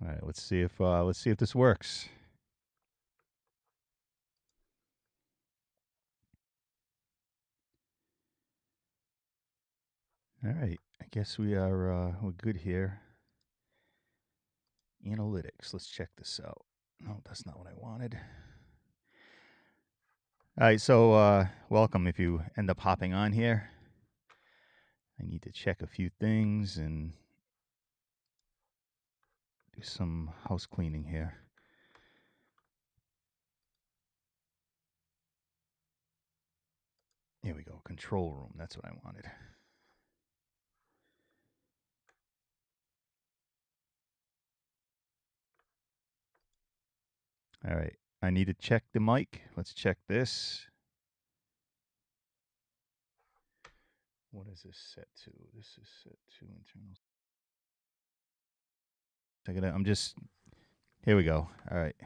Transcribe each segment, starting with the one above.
All right, let's see if this works. All right, I guess we're good here. Analytics. Let's check this out. No, that's not what I wanted. All right, so welcome if you end up hopping on here. I need to check a few things and do some house cleaning here. Here we go. Control room. That's what I wanted. All right. I need to check the mic. Let's check this. What is this set to? This is set to internal. I'm just. Here we go. All right.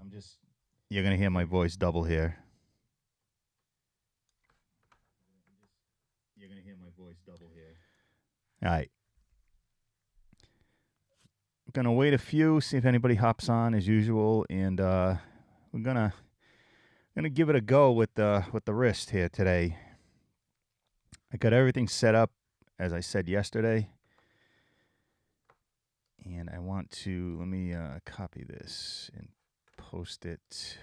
I'm just. You're gonna hear my voice double here. You're gonna hear my voice double here. All right. Gonna wait a few, see if anybody hops on as usual, and we're gonna give it a go with the wrist here today. I got everything set up as I said yesterday, and I want to let me copy this and post it.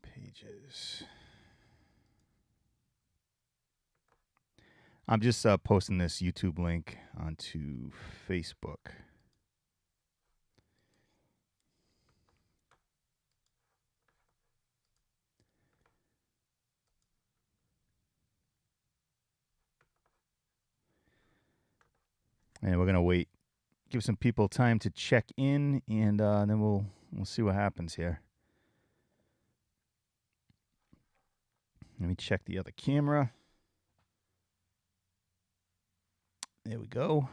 Pages. I'm just posting this YouTube link onto Facebook. And we're gonna wait, give some people time to check in, and then we'll see what happens here. Let me check the other camera. There we go.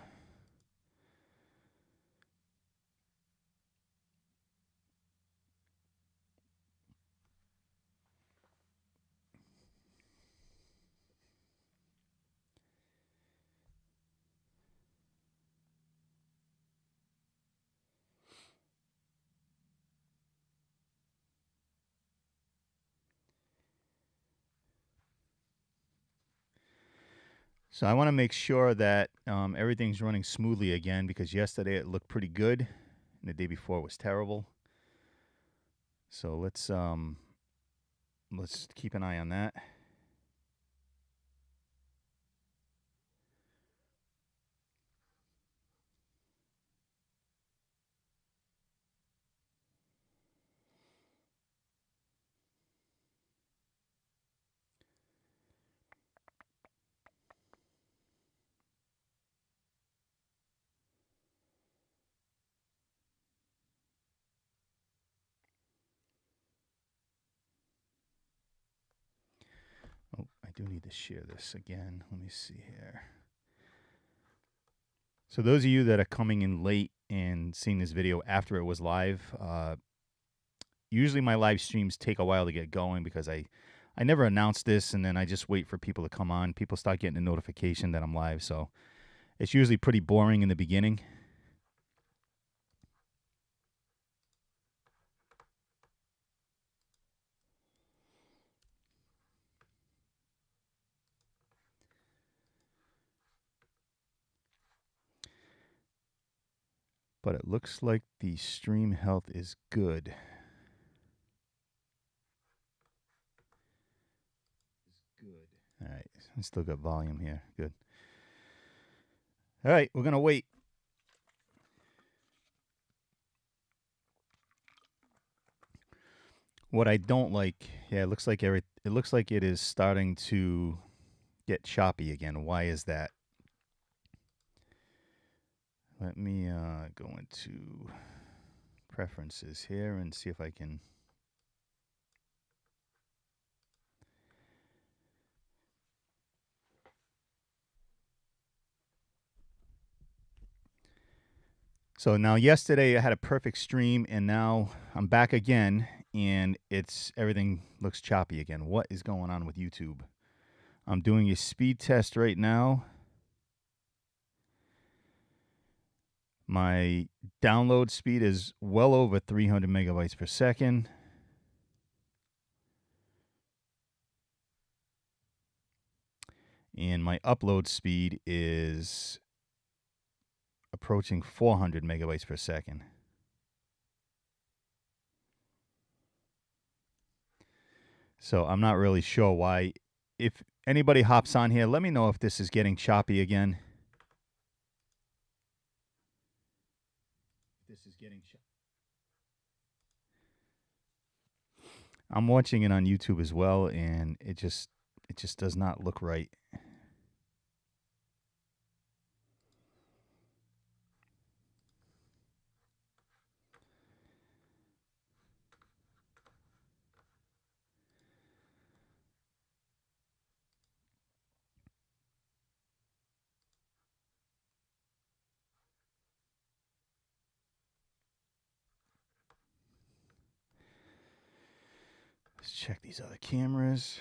So I want to make sure that everything's running smoothly again, because yesterday it looked pretty good, and the day before was terrible. So let's keep an eye on that. Oh, I do need to share this again. Let me see here. So those of you that are coming in late and seeing this video after it was live, usually my live streams take a while to get going because I never announce this, and then I just wait for people to come on. People start getting a notification that I'm live, so it's usually pretty boring in the beginning. But it looks like the stream health is good. All right, I still got volume here. Good. All right, we're gonna wait. What I don't like, yeah, it looks like it is starting to get choppy again. Why is that? Let me go into preferences here and see if I can. So now yesterday I had a perfect stream, and now I'm back again, and everything looks choppy again. What is going on with YouTube? I'm doing a speed test right now. My download speed is well over 300 megabytes per second. And my upload speed is approaching 400 megabytes per second. So I'm not really sure why. If anybody hops on here, let me know if this is getting choppy again. I'm watching it on YouTube as well, and it just does not look right. Let's check these other cameras.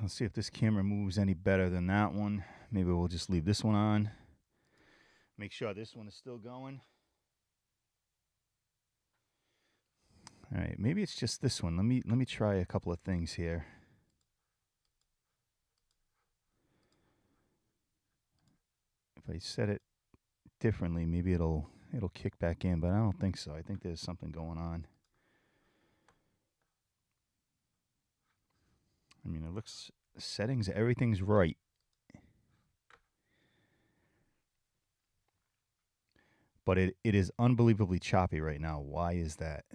Let's see if this camera moves any better than that one. Maybe we'll just leave this one on. Make sure this one is still going. All right, maybe it's just this one. Let me try a couple of things here. If I set it differently, maybe it'll kick back in, but I don't think so. I think there's something going on. I mean, it looks settings, everything's right. But it is unbelievably choppy right now. Why is that?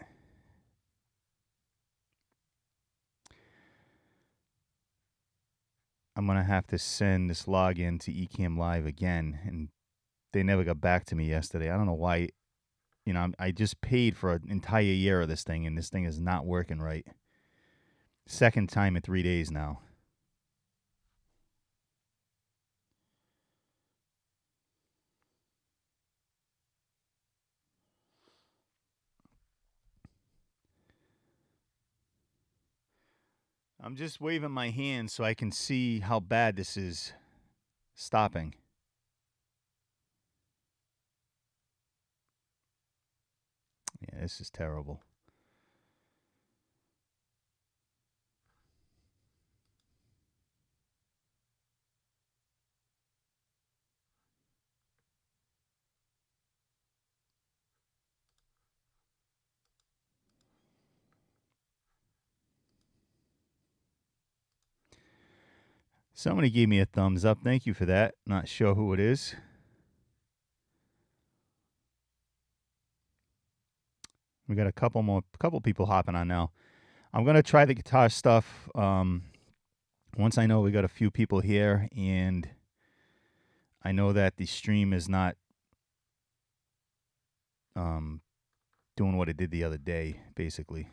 I'm going to have to send this login to Ecamm Live again, and they never got back to me yesterday. I don't know why. You know, I just paid for an entire year of this thing, and this thing is not working right. Second time in 3 days now. I'm just waving my hand so I can see how bad this is stopping. Yeah, this is terrible. Somebody gave me a thumbs up. Thank you for that. Not sure who it is. We got a couple people hopping on now. I'm gonna try the guitar stuff. Once I know we got a few people here, and I know that the stream is not doing what it did the other day, basically.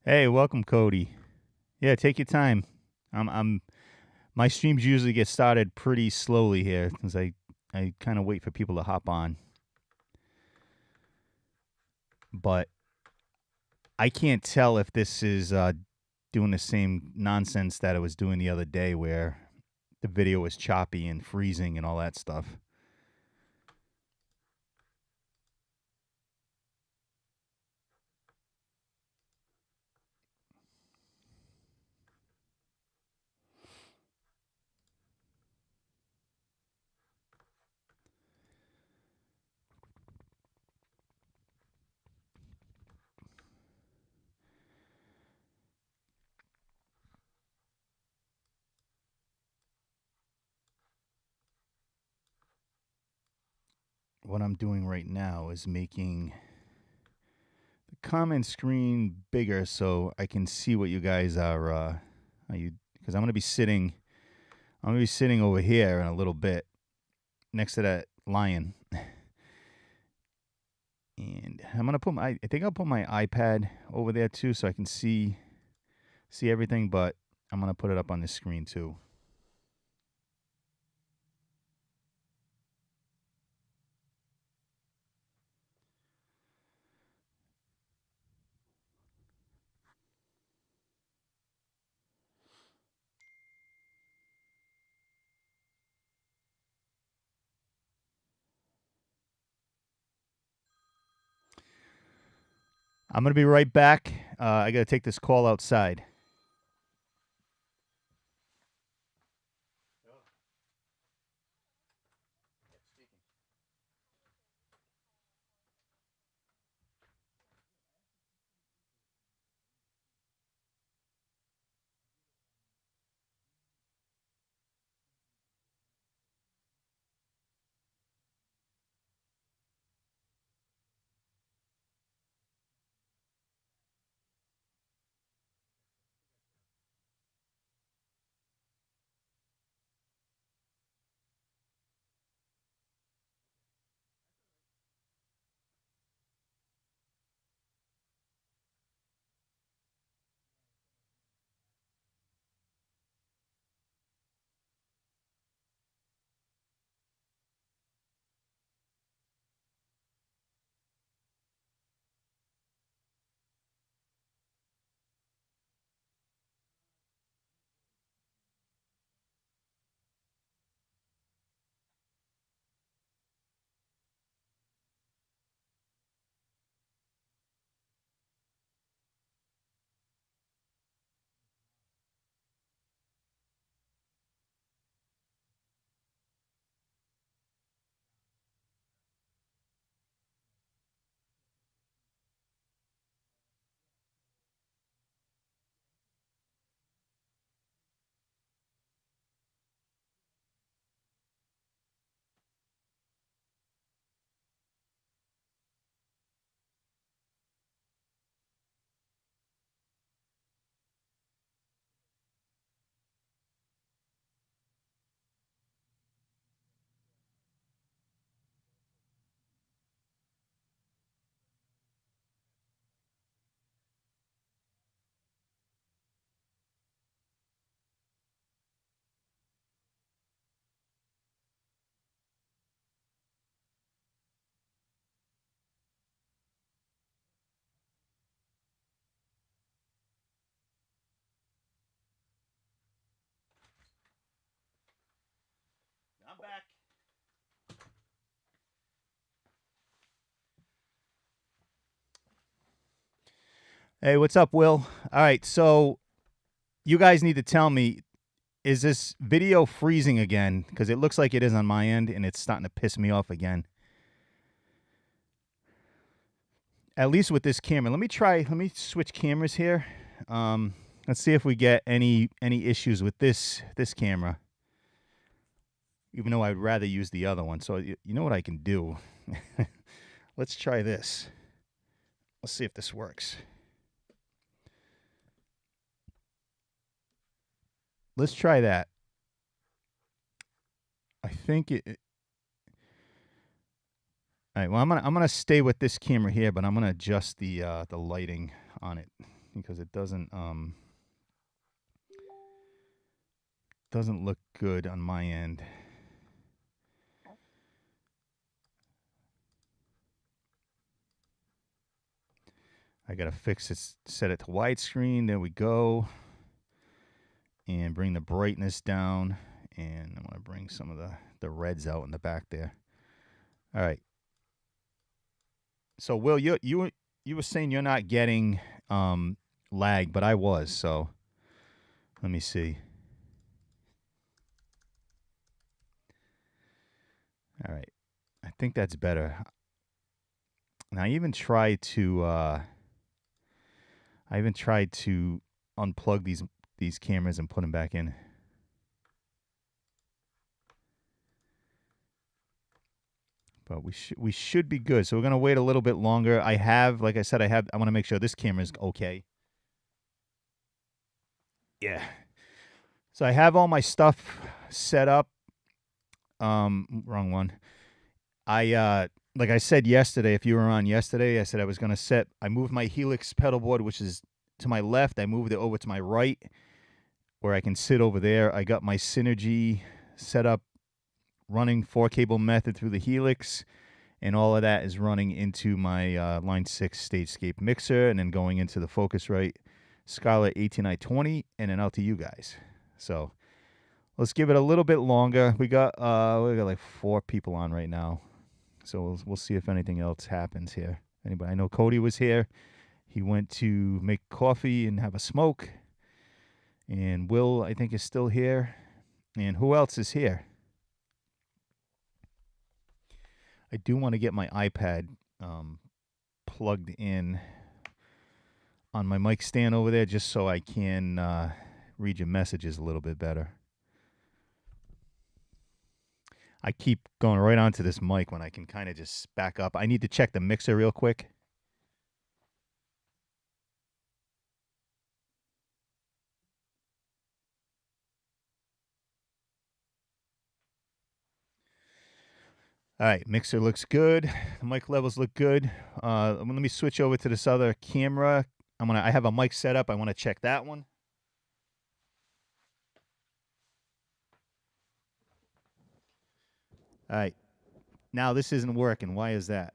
Hey, welcome, Cody. Yeah, take your time. My streams usually get started pretty slowly here, because I kind of wait for people to hop on. But I can't tell if this is doing the same nonsense that it was doing the other day, where the video was choppy and freezing and all that stuff. What I'm doing right now is making the comment screen bigger so I can see what you guys are, because I'm going to be sitting I'm gonna be sitting over here in a little bit, next to that lion, and I'm gonna put my. I think I'll put my iPad over there too, so I can see everything. But I'm gonna put it up on the screen too. I'm gonna be right back. I gotta take this call outside. I'm back. Hey, what's up, Will? All right, so you guys need to tell me, is this video freezing again? Because it looks like it is on my end, and it's starting to piss me off again. At least with this camera. Let me switch cameras here. Let's see if we get any issues with this camera. Even though I'd rather use the other one. So you know what I can do? Let's try this. Let's see if this works. Let's try that. I think it. All right. Well, I'm gonna stay with this camera here, but I'm gonna adjust the lighting on it because it doesn't look good on my end. I gotta fix it. Set it to widescreen. There we go. And bring the brightness down. And I'm gonna bring some of the reds out in the back there. All right. So Will, you were saying you're not getting lag, but I was. So let me see. All right, I think that's better. And I even tried to unplug these cameras and put them back in. But we should be good. So we're gonna wait a little bit longer. Like I said, I want to make sure this camera is okay. Yeah. So I have all my stuff setup. Wrong one. Like I said yesterday, if you were on yesterday, I said I was going to I moved my helix pedal board, which is to my left. I moved it over to my right where I can sit over there. I got my Synergy set up, running 4-cable method through the helix, and all of that is running into my Line 6 StageScape mixer, and then going into the Focusrite Scarlett 18i20, and then out to you guys. So let's give it a little bit longer. We got like 4 people on right now, so we'll see if anything else happens here. Anybody? I know Cody was here. He went to make coffee and have a smoke. And Will, I think, is still here. And who else is here? I do want to get my iPad plugged in on my mic stand over there just so I can read your messages a little bit better. I keep going right onto this mic when I can kind of just back up. I need to check the mixer real quick. All right, mixer looks good. The mic levels look good. Let me switch over to this other camera. I have a mic set up. I want to check that one. All right. Now this isn't working. Why is that?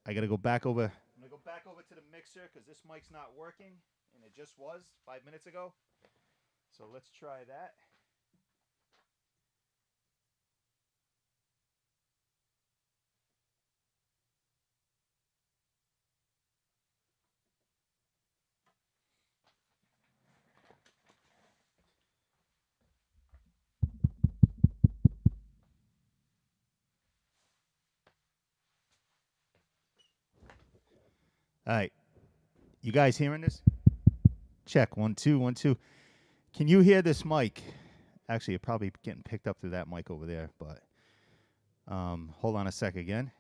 I got to go back over. I'm going to go back over to the mixer because this mic's not working, and it just was 5 minutes ago. So let's try that. All right. You guys hearing this? Check. 1, 2, 1, 2. Can you hear this mic? Actually, you're probably getting picked up through that mic over there, but hold on a sec again.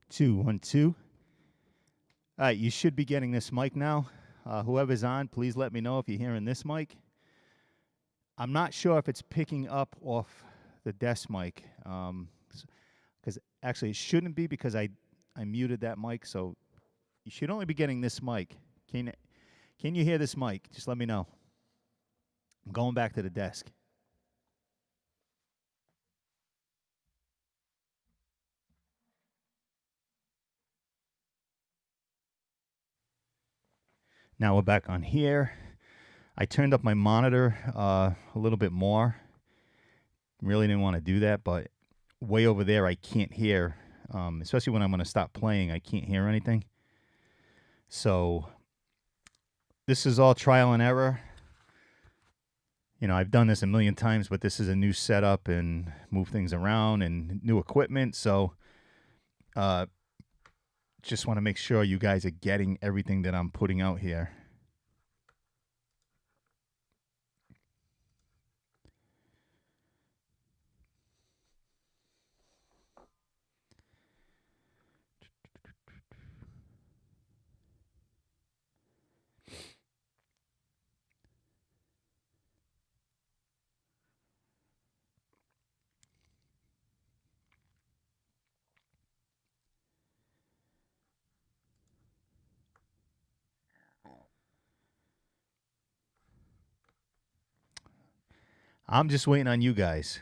Two, 1, 2. All right, you should be getting this mic now. Whoever's on, please let me know if you're hearing this mic. I'm not sure if it's picking up off the desk mic, because actually it shouldn't be because I muted that mic. So you should only be getting this mic. Can you hear this mic? Just let me know. I'm going back to the desk. Now we're back on here. I turned up my monitor a little bit more. Really didn't want to do that, but way over there I can't hear, especially when I'm going to stop playing. I can't hear anything. So this is all trial and error. You know, I've done this a million times, but this is a new setup and move things around and new equipment. So just want to make sure you guys are getting everything that I'm putting out here. I'm just waiting on you guys.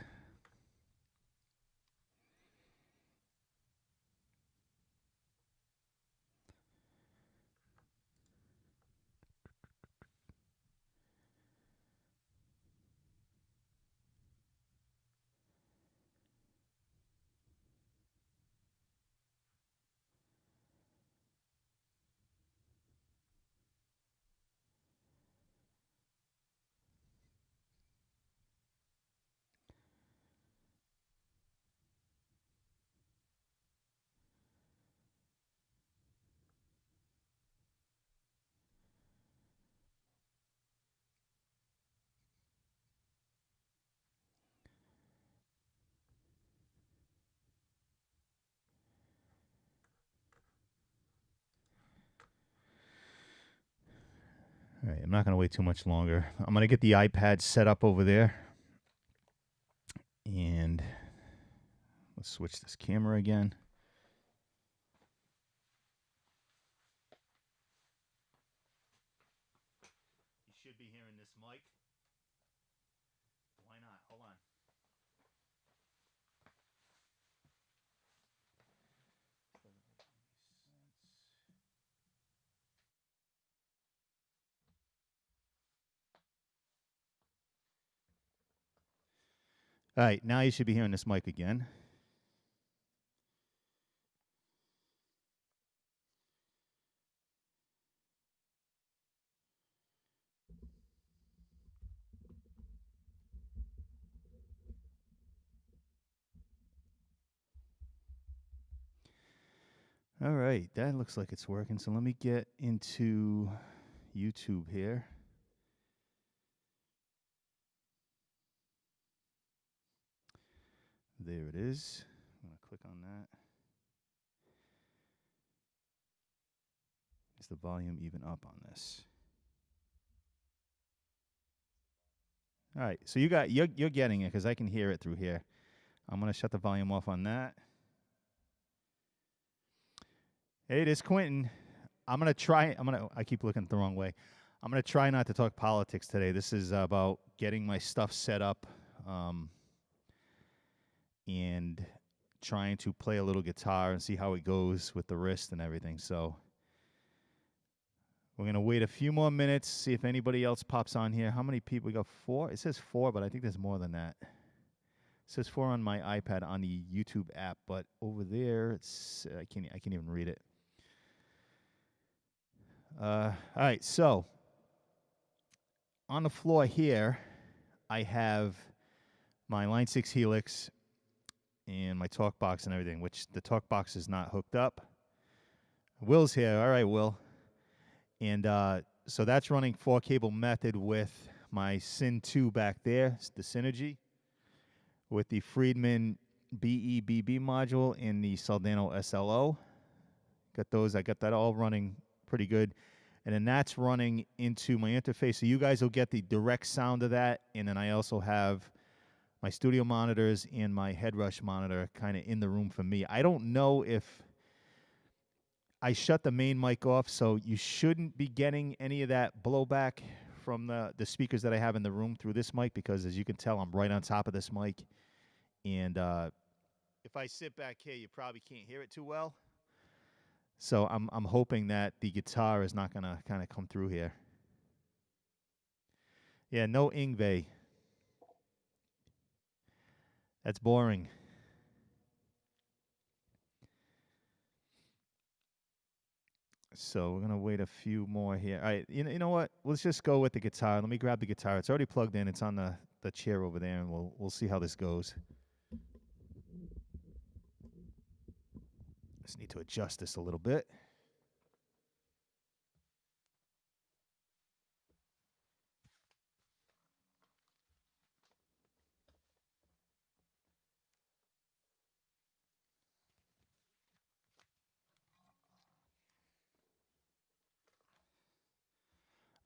I'm not going to wait too much longer. I'm going to get the iPad set up over there. And let's switch this camera again. You should be hearing this mic. Why not? Hold on. All right, now you should be hearing this mic again. All right, that looks like it's working. So let me get into YouTube here. There it is. I'm going to click on that. Is the volume even up on this? All right, so you're getting it because I can hear it through here. I'm going to shut the volume off on that. Hey, it is Quentin. I keep looking the wrong way. I'm going to try not to talk politics today. This is about getting my stuff set up and trying to play a little guitar and see how it goes with the wrist and everything. So we're going to wait a few more minutes, see if anybody else pops on here. How many people? We got 4. It says 4, but I think there's more than that. It says 4 on my iPad on the YouTube app, but over there it's I can't even read it. All right, so on the floor here, I have my Line 6 Helix and my talk box and everything, which the talk box is not hooked up. Will's here. All right, Will. And so that's running 4-cable method with my Syn 2 back there, the Synergy, with the Friedman BEBB module and the Soldano SLO. I got that all running pretty good. And then that's running into my interface. So you guys will get the direct sound of that. And then I also have my studio monitors and my Headrush monitor kind of in the room for me. I don't know if I shut the main mic off, so you shouldn't be getting any of that blowback from the speakers that I have in the room through this mic, because as you can tell, I'm right on top of this mic. And if I sit back here, you probably can't hear it too well. So I'm hoping that the guitar is not going to kind of come through here. Yeah, no Yngwie. That's boring. So we're going to wait a few more here. All right, you know what? Let's just go with the guitar. Let me grab the guitar. It's already plugged in. It's on the chair over there, and we'll see how this goes. Just need to adjust this a little bit.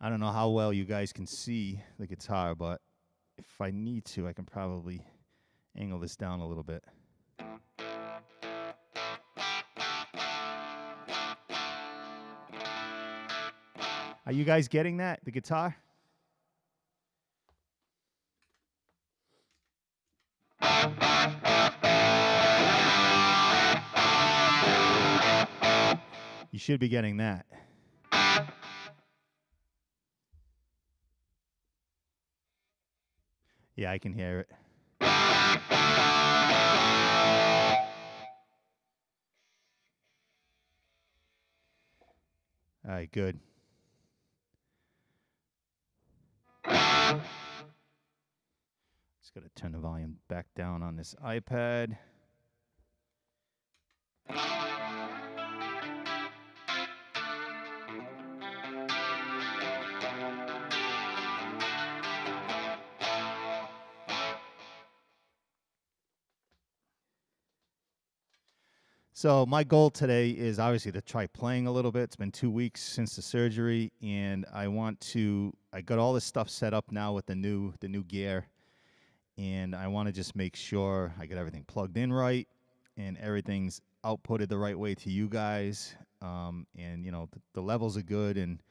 I don't know how well you guys can see the guitar, but if I need to, I can probably angle this down a little bit. Are you guys getting that, the guitar? You should be getting that. Yeah, I can hear it. All right, good. Just got to turn the volume back down on this iPad. So my goal today is obviously to try playing a little bit. It's been 2 weeks since the surgery, and I got all this stuff set up now with the new gear, and I want to just make sure I get everything plugged in right and everything's outputted the right way to you guys. And the levels are good and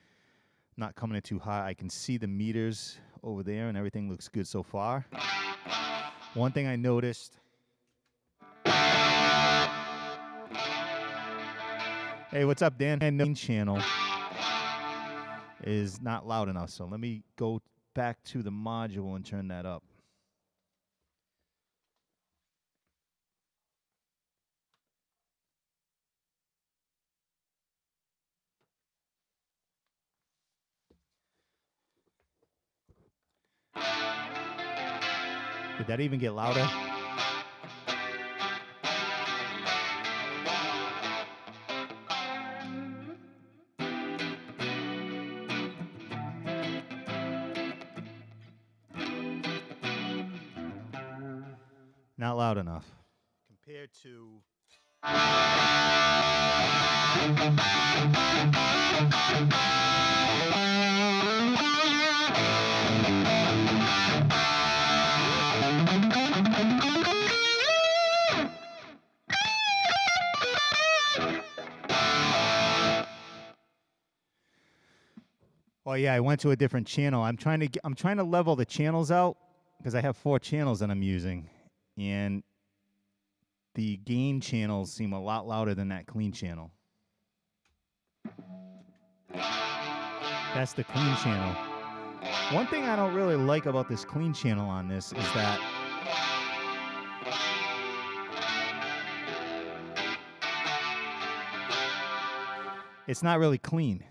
not coming in too high. I can see the meters over there, and everything looks good so far. One thing I noticed. Hey, what's up, Dan? And the channel is not loud enough, so let me go back to the module and turn that up. Did that even get louder? Not loud enough. Compared to... Oh yeah, I went to a different channel. I'm trying to level the channels out because I have 4 channels that I'm using, and the gain channels seem a lot louder than that clean channel. That's the clean channel. One thing I don't really like about this clean channel on this is that it's not really clean.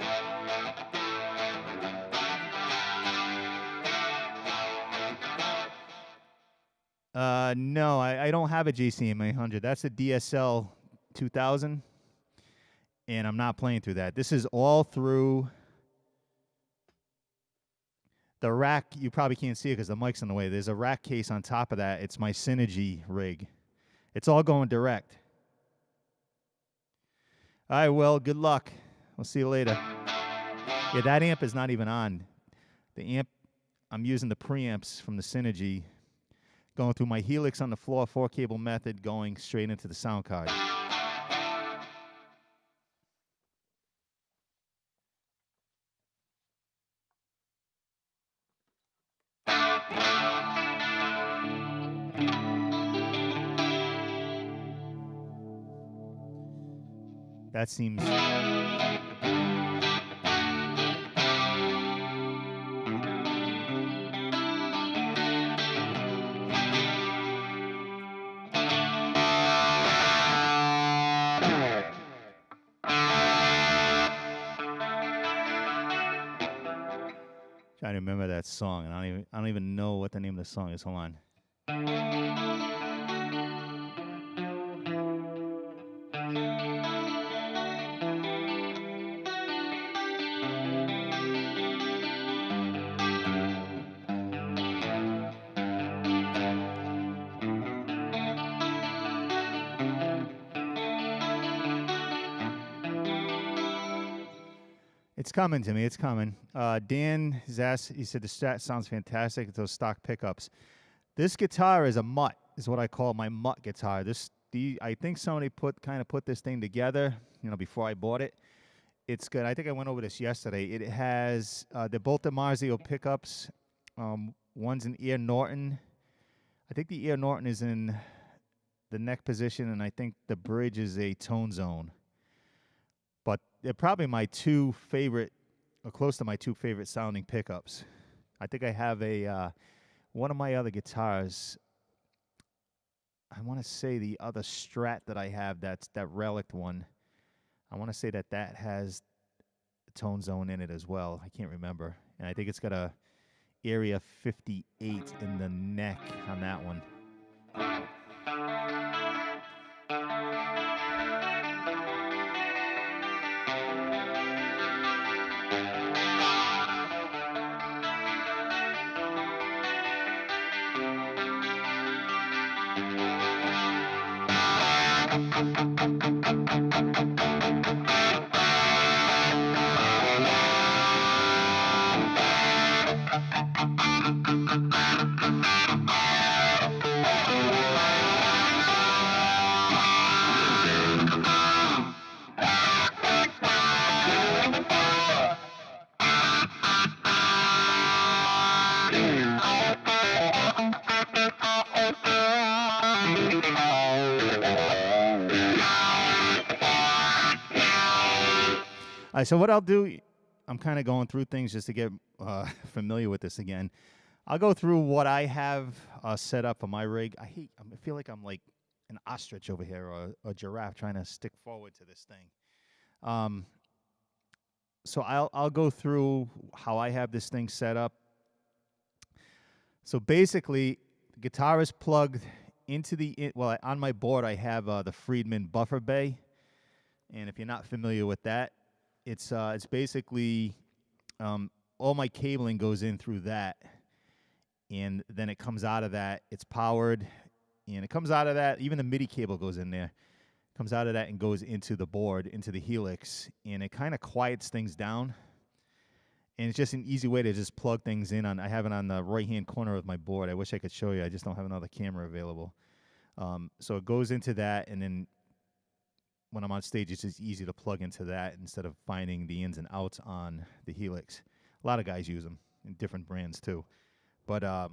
No, I don't have a JCM 800. That's a DSL 2000, and I'm not playing through that. This is all through the rack. You probably can't see it because the mic's in the way. There's a rack case on top of that. It's my Synergy rig. It's all going direct. All right, well, good luck. We'll see you later. Yeah, that amp is not even on. The amp, I'm using the preamps from the Synergy, going through my helix on the floor, 4-cable method, going straight into the sound card. That seems... Trying to remember that song, and I don't even know what the name of the song is. Hold on. It's coming to me. It's coming. Dan has asked, he said the Strat sounds fantastic. Those stock pickups. This guitar is a mutt, is what I call my mutt guitar. I think somebody put this thing together, before I bought it. It's good. I think I went over this yesterday. It has both the Marzio pickups. One's an Ear Norton. I think the Ear Norton is in the neck position, and I think the bridge is a Tone Zone. But they're probably my 2 favorite, or close to my 2 favorite sounding pickups. I think I have one of my other guitars. I want to say the other Strat that I have, that's that Relic one. I want to say that has a Tone Zone in it as well. I can't remember. And I think it's got a Area 58 in the neck on that one. All right, so what I'll do, I'm kind of going through things just to get familiar with this again. I'll go through what I have set up for my rig. I feel like I'm like an ostrich over here or a giraffe trying to stick forward to this thing. So I'll go through how I have this thing set up. So basically, the Guitarist plugged into on my board I have the Friedman buffer bay, and if you're not familiar with that, it's basically all my cabling goes in through that, and then it comes out of that. It's powered, and it comes out of that. Even the MIDI cable goes in there. Comes out of that and goes into the board, into the helix, and it kind of quiets things down. And it's just an easy way to just plug things in. I have it on the right-hand corner of my board. I wish I could show you. I just don't have another camera available. So it goes into that, and then when I'm on stage, it's just easy to plug into that instead of finding the ins and outs on the helix. A lot of guys use them in different brands too. But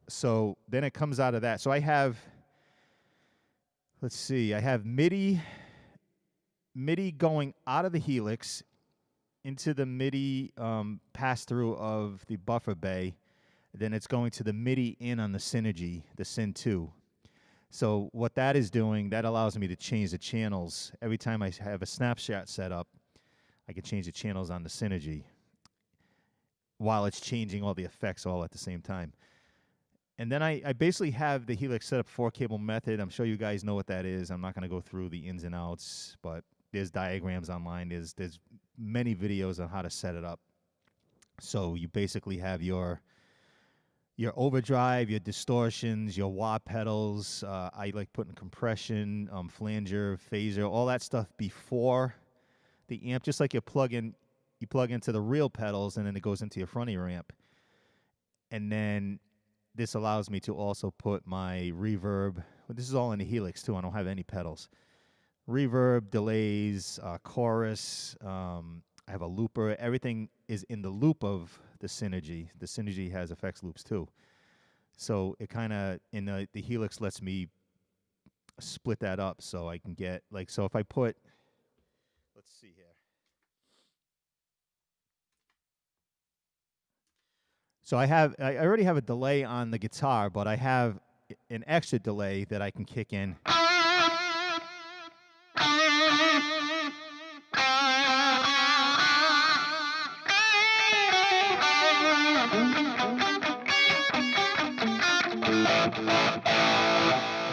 so then it comes out of that. So I have, let's see, I have MIDI going out of the helix into the MIDI pass-through of the buffer bay. Then it's going to the MIDI in on the Synergy, the Syn 2. So what that is doing, that allows me to change the channels. Every time I have a snapshot set up, I can change the channels on the Synergy while it's changing all the effects all at the same time. And then I basically have the helix set up 4-cable method. I'm sure you guys know what that is. I'm not going to go through the ins and outs, but there's diagrams online. There's many videos on how to set it up. So you basically have your overdrive, your distortions, your wah pedals. I like putting compression, flanger, phaser, all that stuff before the amp, just like you plug into the real pedals, and then it goes into your front of your amp. And then this allows me to also put my reverb. Well, this is all in the helix too. I don't have any pedals. Reverb, delays, chorus. I have a looper. Everything is in the loop of the Synergy. The Synergy has effects loops too. So it kind of, in the helix lets me split that up so I can get, like, so if I put, let's see here. So I already have a delay on the guitar, but I have an extra delay that I can kick in.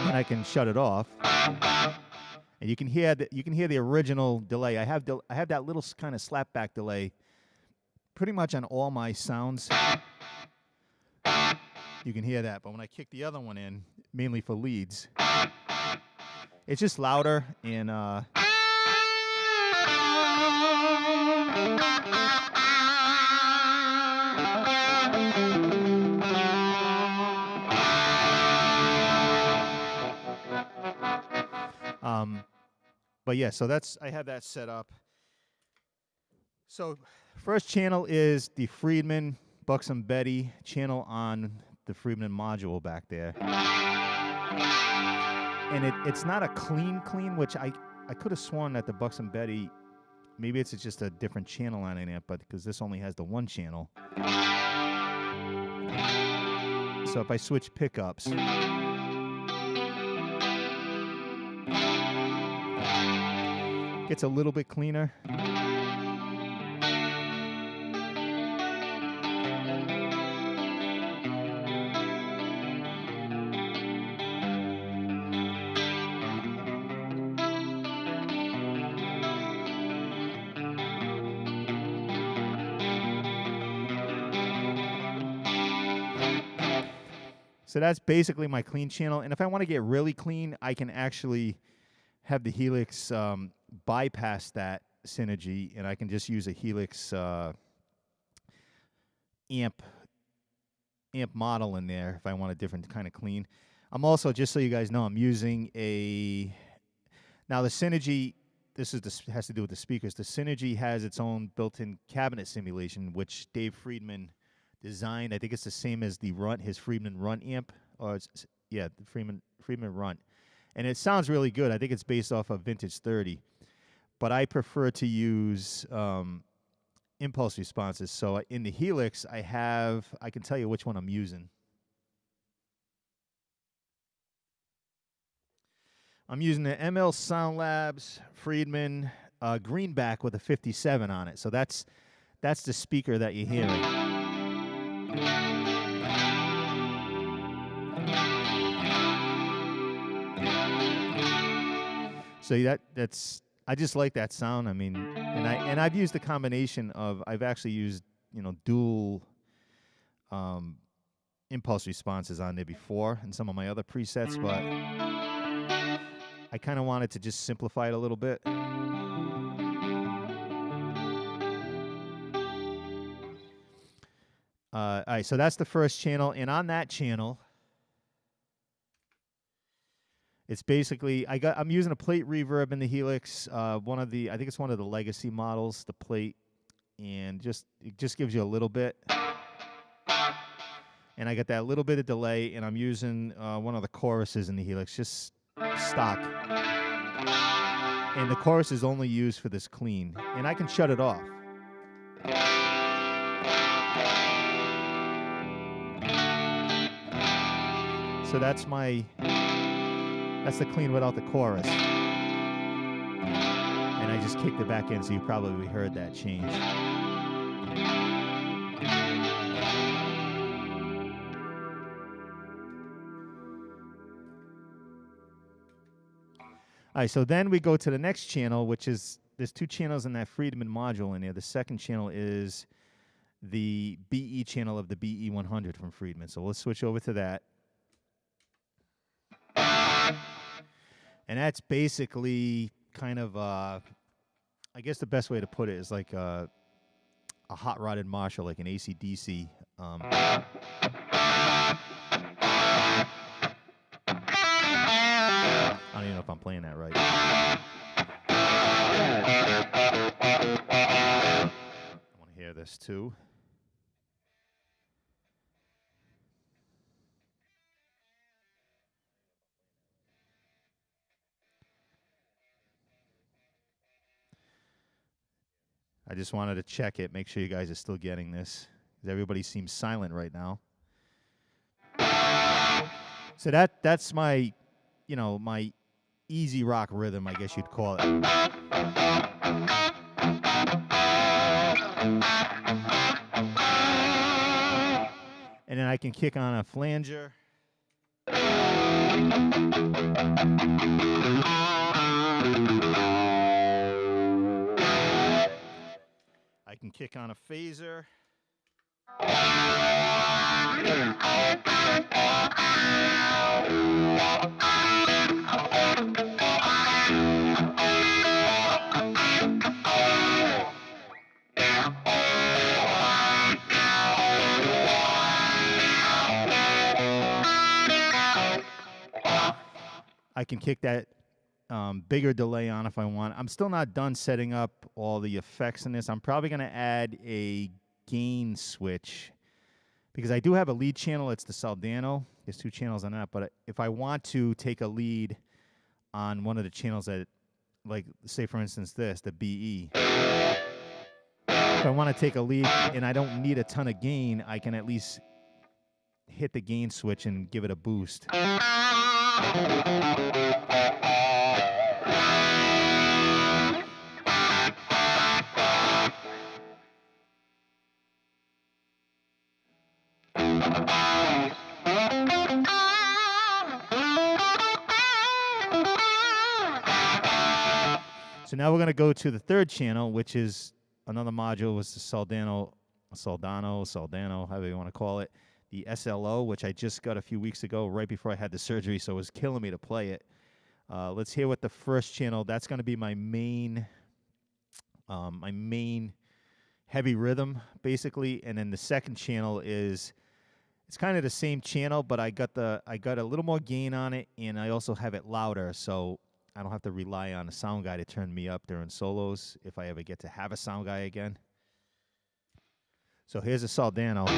And I can shut it off, and you can hear the original delay. I have that little kind of slapback delay pretty much on all my sounds. You can hear that, but when I kick the other one in, mainly for leads, it's just louder and but yeah, so I have that set up. So first channel is the Friedman Buxom Betty channel on the Friedman module back there. And it's not a clean, which I could have sworn that the Buxom Betty, maybe it's just a different channel on it, but because this only has the one channel. So if I switch pickups, gets a little bit cleaner. So that's basically my clean channel. And if I want to get really clean, I can actually have the helix bypass that synergy, and I can just use a helix amp model in there if I want a different kind of clean. I'm also, just so you guys know, I'm using now the Synergy, has to do with the speakers. The Synergy has its own built-in cabinet simulation, which Dave Friedman designed. I think it's the same as the Runt, his Friedman Runt amp, or the Friedman Runt. And it sounds really good. I think it's based off of Vintage 30. But I prefer to use impulse responses. So in the Helix, I can tell you which one I'm using. I'm using the ML Sound Labs Friedman Greenback with a 57 on it. So that's the speaker that you're hearing. So that's I just like that sound. I mean, and I've used the combination of, I've actually used, dual impulse responses on there before in some of my other presets, but I kind of wanted to just simplify it a little bit. All right, so that's the first channel, and on that channel, it's basically, I'm using a plate reverb in the Helix. I think it's one of the legacy models, the plate, and it just gives you a little bit. And I got that little bit of delay, and I'm using one of the choruses in the Helix, just stock. And the chorus is only used for this clean, and I can shut it off. So that's the clean without the chorus. And I just kicked it back in, so you probably heard that change. All right, so then we go to the next channel, which is, there's two channels in that Friedman module in there. The second channel is the BE channel of the BE100 from Friedman. So let's switch over to that. And that's basically kind of, I guess the best way to put it is like a hot-rodded Marshall, like an AC/DC. I don't even know if I'm playing that right. I want to hear this too. I just wanted to check it, make sure you guys are still getting this, because everybody seems silent right now. So that's my, my easy rock rhythm, I guess you'd call it. And then I can kick on a flanger. I can kick on a phaser. I can kick that bigger delay on if I want. I'm still not done setting up all the effects in this. I'm probably going to add a gain switch, because I do have a lead channel. It's the Soldano. There's two channels on that. But if I want to take a lead on one of the channels that, like, say, for instance, the BE. If I want to take a lead and I don't need a ton of gain, I can at least hit the gain switch and give it a boost. So now we're going to go to the third channel, which is another module. Was the Soldano, however you want to call it. The SLO, which I just got a few weeks ago, right before I had the surgery, so it was killing me to play it. Let's hear what the first channel. That's going to be my main heavy rhythm, basically. And then the second channel is, it's kind of the same channel, but I got a little more gain on it, and I also have it louder, so I don't have to rely on a sound guy to turn me up during solos if I ever get to have a sound guy again. So here's a Soldano.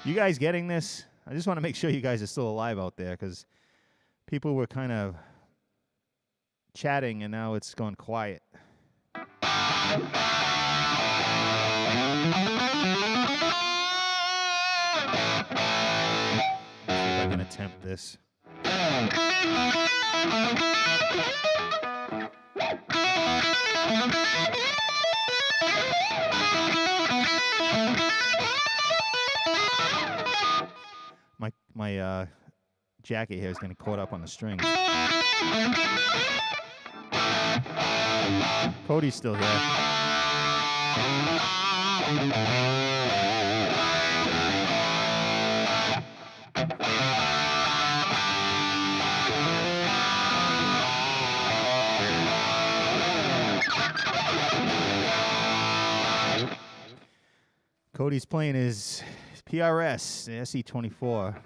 You guys getting this? I just want to make sure you guys are still alive out there, because people were kind of chatting and now it's gone quiet. See if I can attempt this. My jacket here is getting caught up on the strings. Cody's still here. Cody's playing his PRS, the SE24.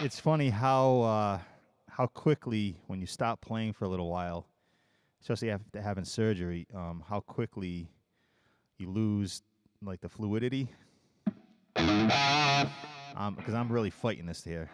It's funny how quickly, when you stop playing for a little while, especially after having surgery, how quickly you lose like the fluidity. Because I'm really fighting this here.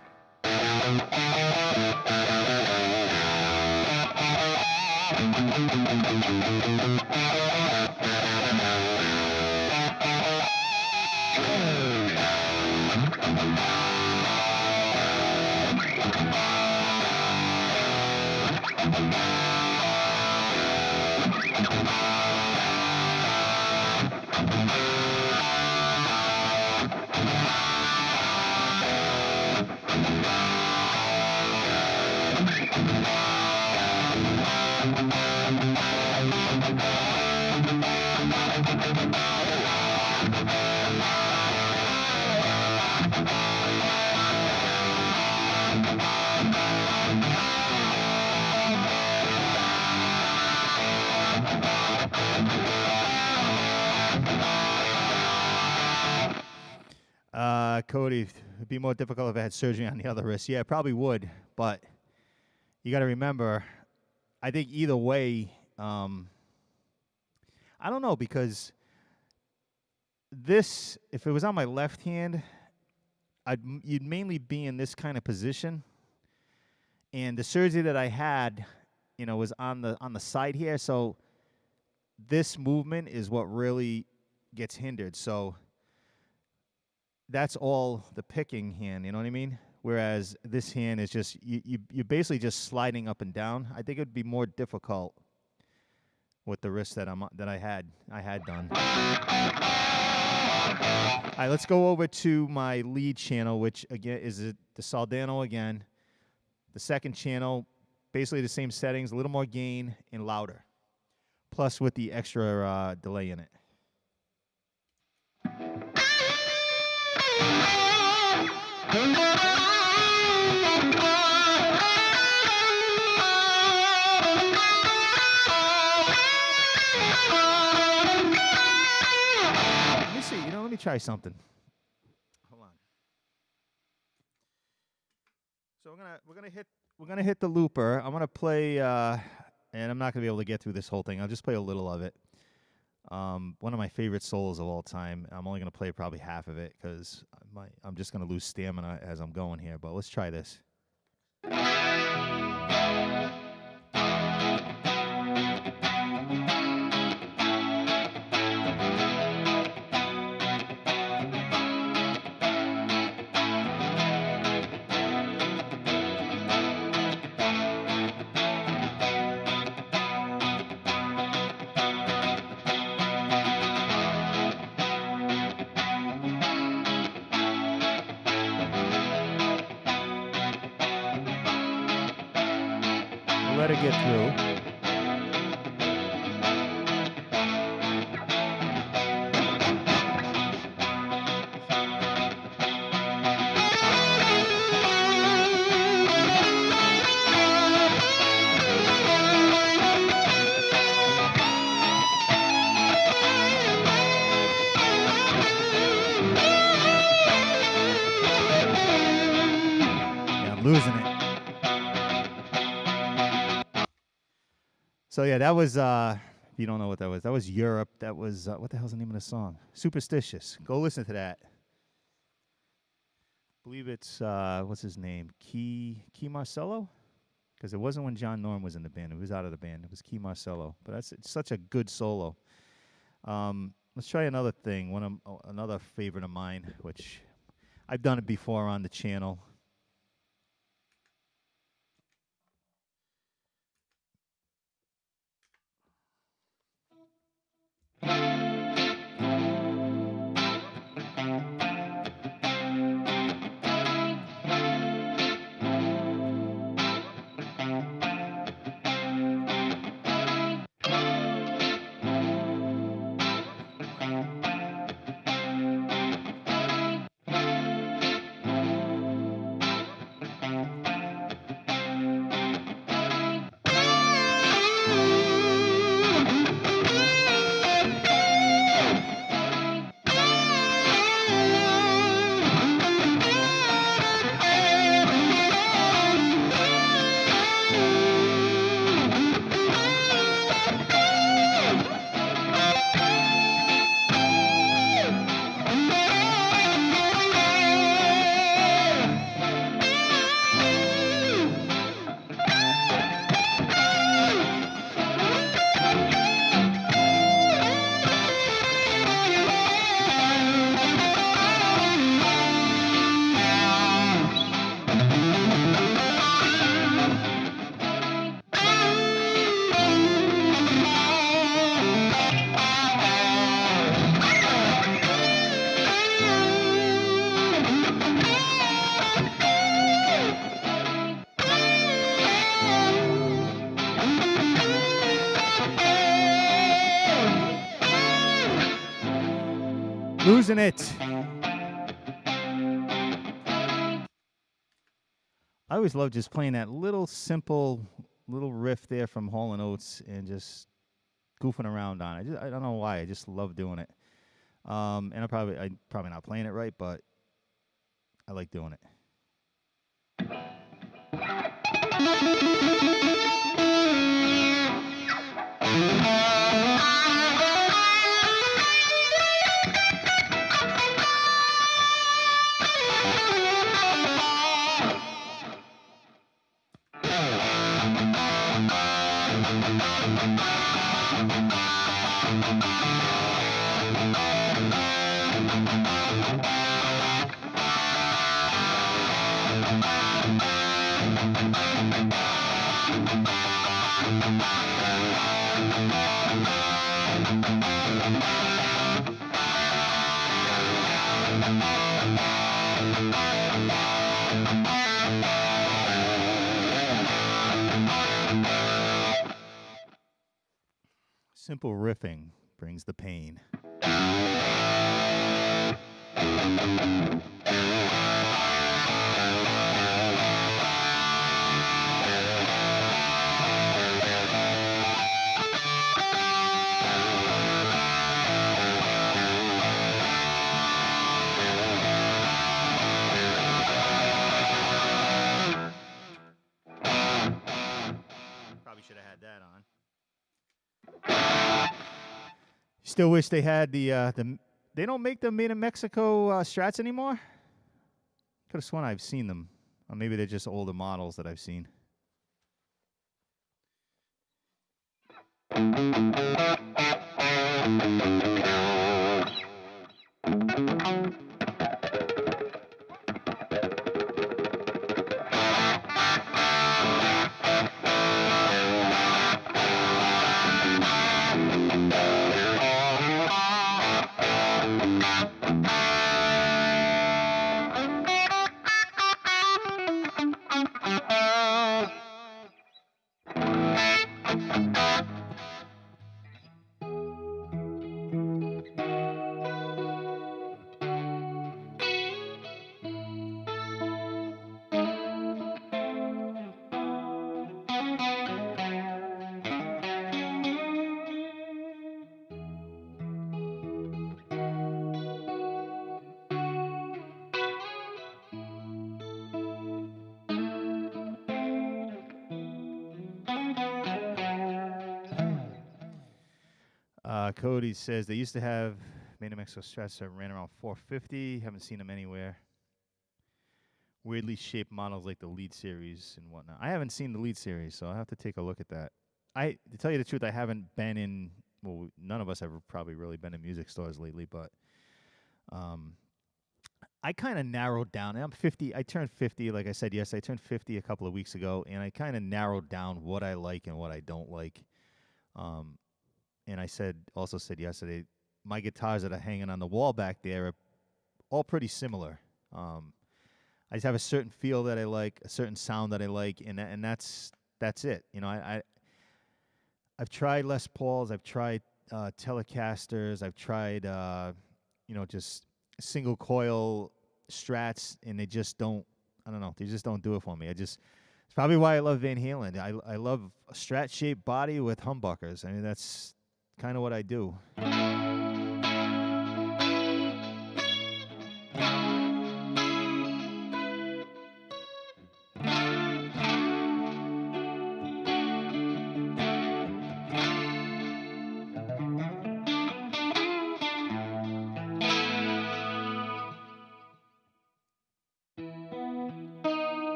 Cody, it'd be more difficult if I had surgery on the other wrist. Yeah, it probably would, but you got to remember, I think either way, I don't know, because this, if it was on my left hand, you'd mainly be in this kind of position, and the surgery that I had, was on the side here, so this movement is what really gets hindered. So that's all the picking hand, you know what I mean? Whereas this hand is just, you're basically just sliding up and down. I think it would be more difficult with the wrist that I had done. All right, let's go over to my lead channel, which again is the Soldano again. The second channel, basically the same settings, a little more gain and louder, plus with the extra delay in it. Let me see, let me try something. Hold on. So we're gonna hit the looper. I'm gonna play, and I'm not gonna be able to get through this whole thing. I'll just play a little of it. One of my favorite solos of all time. I'm only going to play probably half of it because I'm just going to lose stamina as I'm going here. But let's try this. let her get through. Losing it. So yeah, that was if you don't know what that was Europe. That was what the hell's the name of the song? Superstitious. Go listen to that. I believe it's what's his name? Key Marcello? Because it wasn't when John Norm was in the band. It was out of the band. It was Key Marcello. But it's such a good solo. Let's try another thing. Another favorite of mine, which I've done it before on the channel. Losing it. I always love just playing that little simple little riff there from Hall & Oates and just goofing around on it. I don't know why. I just love doing it. And I'm probably not playing it right, but I like doing it. Simple riffing brings the pain. Probably should have had that on. Still wish they had the they don't make the made in Mexico Strats anymore. Could have sworn I've seen them, or maybe they're just older models that I've seen. Cody says they used to have Made in Mexico Strats that ran around 450. Haven't seen them anywhere. Weirdly shaped models like the Lead Series and whatnot. I haven't seen the Lead Series, so I'll have to take a look at that. To tell you the truth, I haven't been in. Well, none of us have probably really been in music stores lately, but I kind of narrowed down. I'm 50. I turned 50. Like I said, yes, I turned 50 a couple of weeks ago, and I kind of narrowed down what I like and what I don't like. And I also said yesterday, my guitars that are hanging on the wall back there are all pretty similar. I just have a certain feel that I like, a certain sound that I like, and that's it. You know, I've tried Les Pauls, I've tried Telecasters, I've tried just single coil Strats, and they just don't. I don't know. They just don't do it for me. It's probably why I love Van Halen. I love a Strat shaped body with humbuckers. I mean, that's kind of what I do.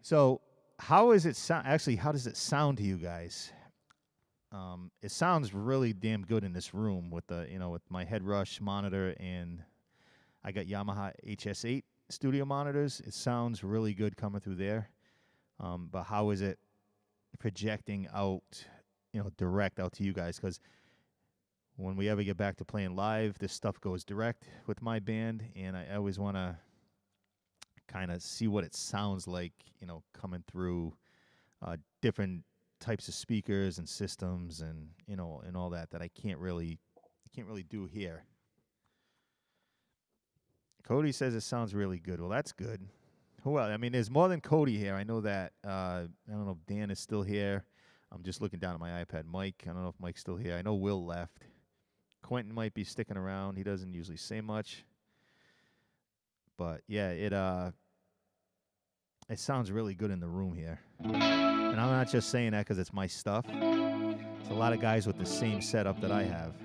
So, how is it sound? Actually, how does it sound to you guys? It sounds really damn good in this room with with my head rush monitor, and I got Yamaha HS8 studio monitors. It sounds really good coming through there. But how is it projecting out, direct out to you guys? Because when we ever get back to playing live, this stuff goes direct with my band, and I always want to kind of see what it sounds like, coming through different types of speakers and systems, and and all that I can't really do here. Cody says it sounds really good. Well, that's good. Well, I mean, there's more than Cody here. I know that. I don't know if Dan is still here. I'm just looking down at my iPad. Mike, I don't know if Mike's still here. I know Will left. Quentin might be sticking around. He doesn't usually say much. But yeah, it sounds really good in the room here. And I'm not just saying that because it's my stuff. It's a lot of guys with the same setup that I have.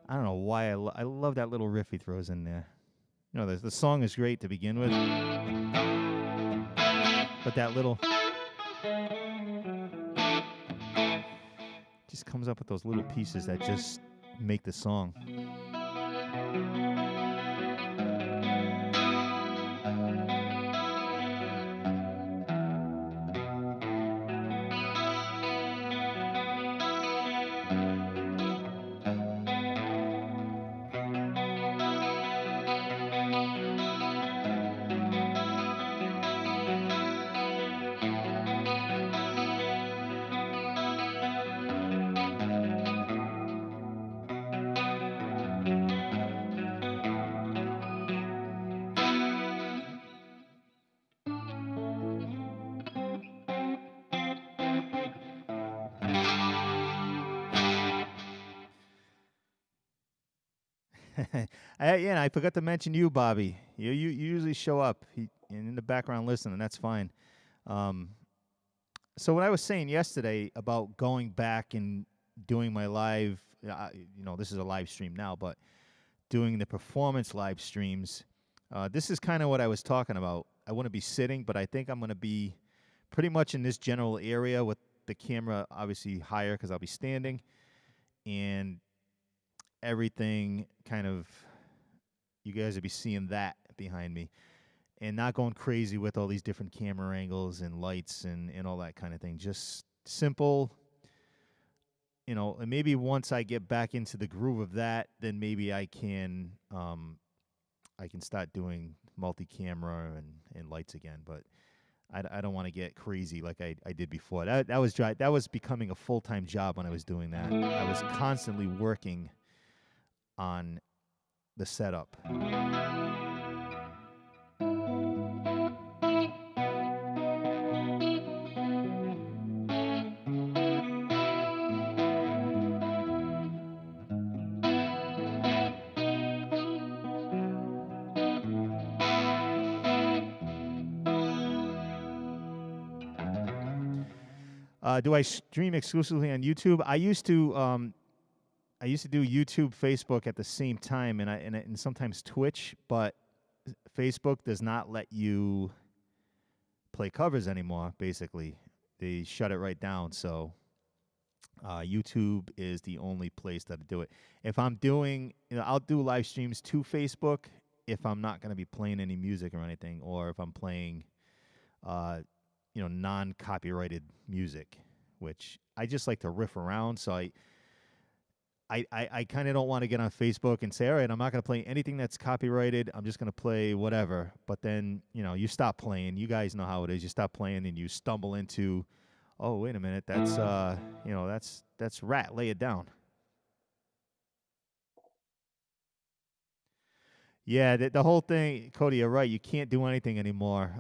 I don't know why I love that little riff he throws in there. The song is great to begin with, but that little just comes up with those little pieces that just make the song. I forgot to mention you, Bobby. You usually show up in the background listening. That's fine. So what I was saying yesterday about going back and doing my live, this is a live stream now, but doing the performance live streams, this is kind of what I was talking about. I want to be sitting, but I think I'm going to be pretty much in this general area with the camera obviously higher because I'll be standing, and everything kind of, you guys will be seeing that behind me, and not going crazy with all these different camera angles and lights and all that kind of thing. Just simple, and maybe once I get back into the groove of that, then maybe I can start doing multi-camera and lights again. But I don't want to get crazy like I did before. That was becoming a full-time job when I was doing that. I was constantly working on the setup. Do I stream exclusively on YouTube? I used to. I used to do YouTube, Facebook at the same time, and sometimes Twitch. But Facebook does not let you play covers anymore. Basically, they shut it right down. So YouTube is the only place that I do it. If I'm doing, I'll do live streams to Facebook if I'm not going to be playing any music or anything, or if I'm playing, non-copyrighted music, which I just like to riff around. So I kind of don't want to get on Facebook and say, all right, I'm not going to play anything that's copyrighted. I'm just going to play whatever. But then, you stop playing. You guys know how it is. You stop playing and you stumble into, oh, wait a minute. That's, that's Rat. Lay it down. Yeah, the whole thing, Cody, you're right. You can't do anything anymore.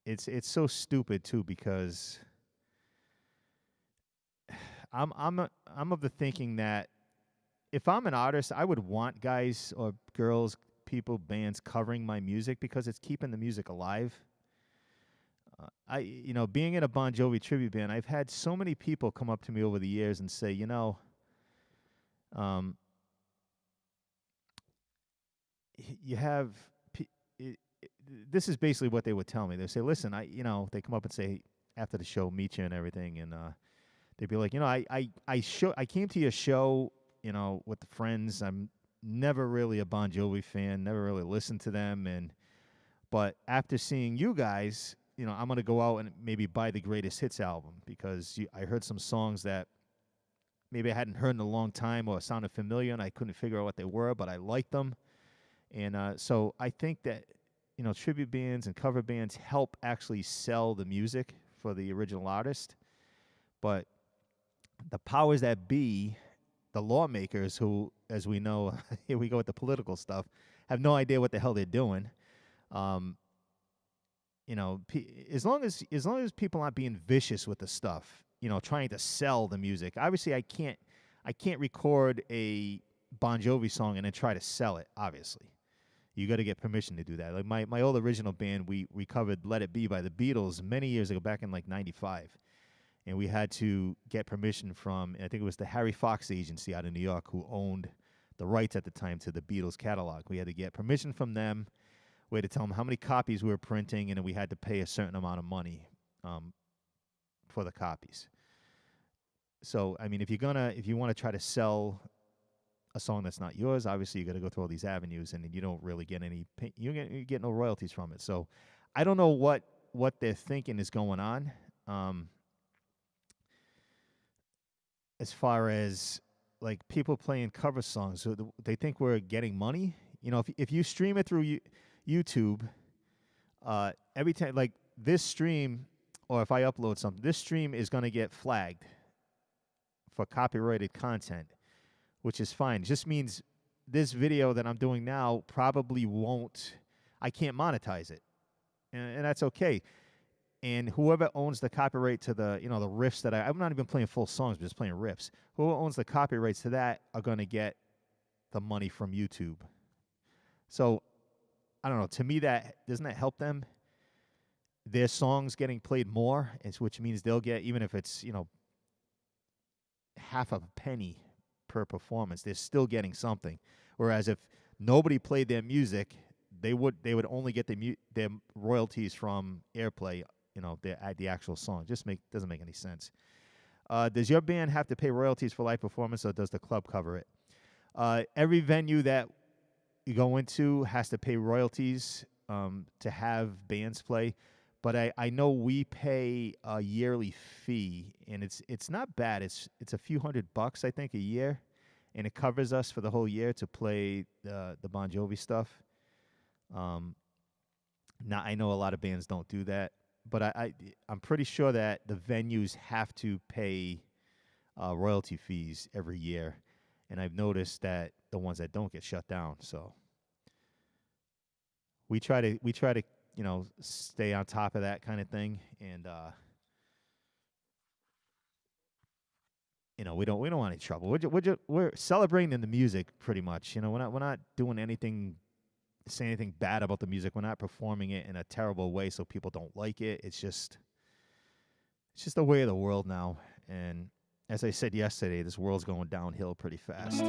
It's so stupid, too, because I'm of the thinking that if I'm an artist, I would want guys or girls, people, bands covering my music because it's keeping the music alive. Being in a Bon Jovi tribute band, I've had so many people come up to me over the years and say, you have. This is basically what they would tell me. They say, listen, they come up and say after the show, meet you and everything, and they'd be like, I came to your show, with the friends. I'm never really a Bon Jovi fan, never really listened to them, but after seeing you guys, I'm gonna go out and maybe buy the Greatest Hits album because I heard some songs that maybe I hadn't heard in a long time or sounded familiar, and I couldn't figure out what they were, but I liked them, and so I think that tribute bands and cover bands help actually sell the music for the original artist, but the powers that be, the lawmakers who, as we know, here we go with the political stuff, have no idea what the hell they're doing. As long as people aren't being vicious with the stuff, trying to sell the music. Obviously, I can't record a Bon Jovi song and then try to sell it. Obviously, you got to get permission to do that. Like my old original band, we covered "Let It Be" by the Beatles many years ago, back in like '95. And we had to get permission from, I think it was the Harry Fox agency out of New York, who owned the rights at the time to the Beatles catalog. We had to get permission from them. We had to tell them how many copies we were printing, and then we had to pay a certain amount of money for the copies. So, I mean, if you want to try to sell a song that's not yours, obviously you got to go through all these avenues, and you don't really get you get no royalties from it. So, I don't know what they're thinking is going on. As far as like people playing cover songs, so they think we're getting money. If you stream it through YouTube, every time like this stream, or if I upload something, this stream is going to get flagged for copyrighted content, which is fine. It just means this video that I'm doing now probably won't. I can't monetize it, and that's okay. And whoever owns the copyright to the, the riffs that I'm not even playing full songs, I'm just playing riffs. Whoever owns the copyrights to that are going to get the money from YouTube. So, I don't know. To me, doesn't that help them? Their songs getting played more, which means they'll get, even if it's, half of a penny per performance, they're still getting something. Whereas if nobody played their music, they would only get their royalties from airplay. The actual song doesn't make any sense. Does your band have to pay royalties for live performance, or does the club cover it? Every venue that you go into has to pay royalties to have bands play, but I know we pay a yearly fee, and it's not bad. It's a few $100, I think, a year, and it covers us for the whole year to play the Bon Jovi stuff. Um, Now I know a lot of bands don't do that, but I'm pretty sure that the venues have to pay royalty fees every year, and I've noticed that the ones that don't get shut down. So we try to stay on top of that kind of thing, and we don't want any trouble. We're celebrating the music pretty much. We're not doing anything, say anything bad about the music. We're not performing it in a terrible way so people don't like it. It's just the way of the world now. And as I said yesterday, this world's going downhill pretty fast.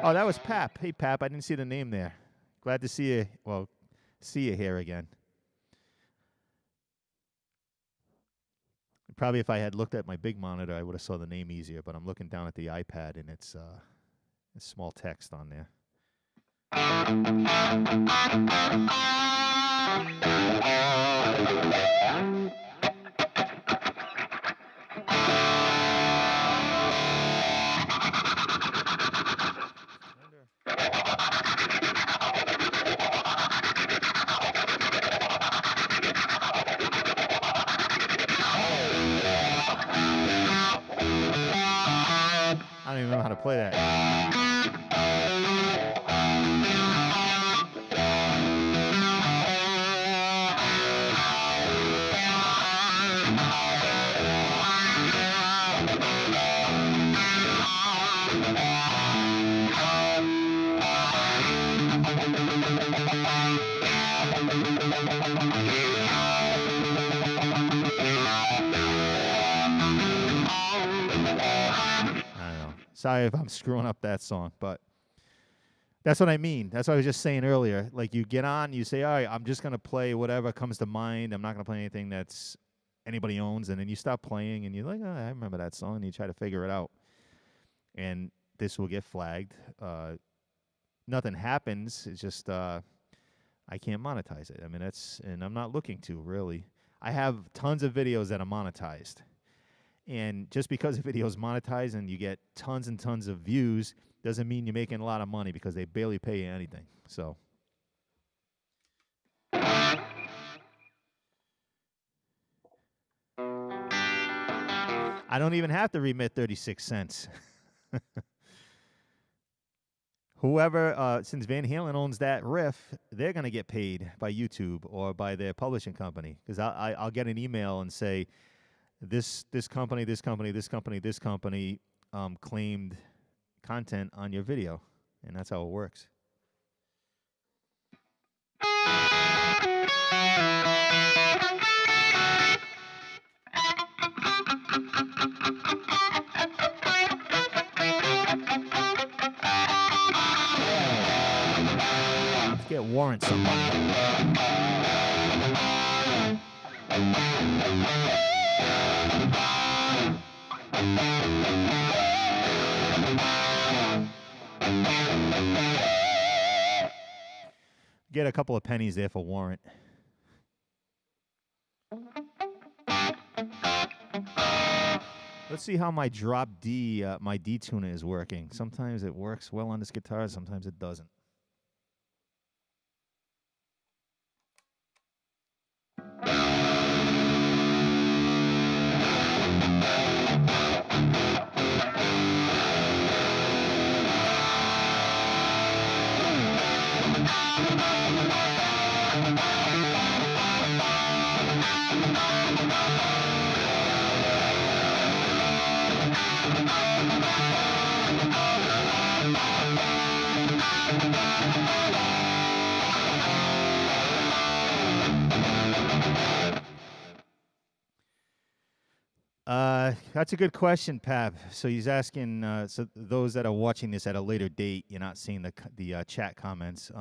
Oh, that was Pap. Hey, Pap, I didn't see the name there. Glad to see you. Well, see you here again. Probably if I had looked at my big monitor, I would have saw the name easier. But I'm looking down at the iPad, and it's small text on there. I don't even know how to play that. Sorry if I'm screwing up that song, but that's what I mean. That's what I was just saying earlier. Like, you get on, you say, all right, I'm just going to play whatever comes to mind. I'm not going to play anything that's anybody owns. And then you stop playing, and you're like, oh, I remember that song, and you try to figure it out. And this will get flagged. Nothing happens. It's just I can't monetize it. I mean, and I'm not looking to, really. I have tons of videos that are monetized. And just because a video is monetized and you get tons and tons of views doesn't mean you're making a lot of money, because they barely pay you anything. So I don't even have to remit 36 cents. Whoever, since Van Halen owns that riff, they're going to get paid by YouTube or by their publishing company, because I'll get an email and say, this company claimed content on your video, and that's how it works. Let's get Warrant some money. Get a couple of pennies there for Warrant. Let's see how my drop D, my D tuner is working. Sometimes it works well on this guitar, sometimes it doesn't. That's a good question, Pab. So he's asking, so those that are watching this at a later date, you're not seeing the chat comments.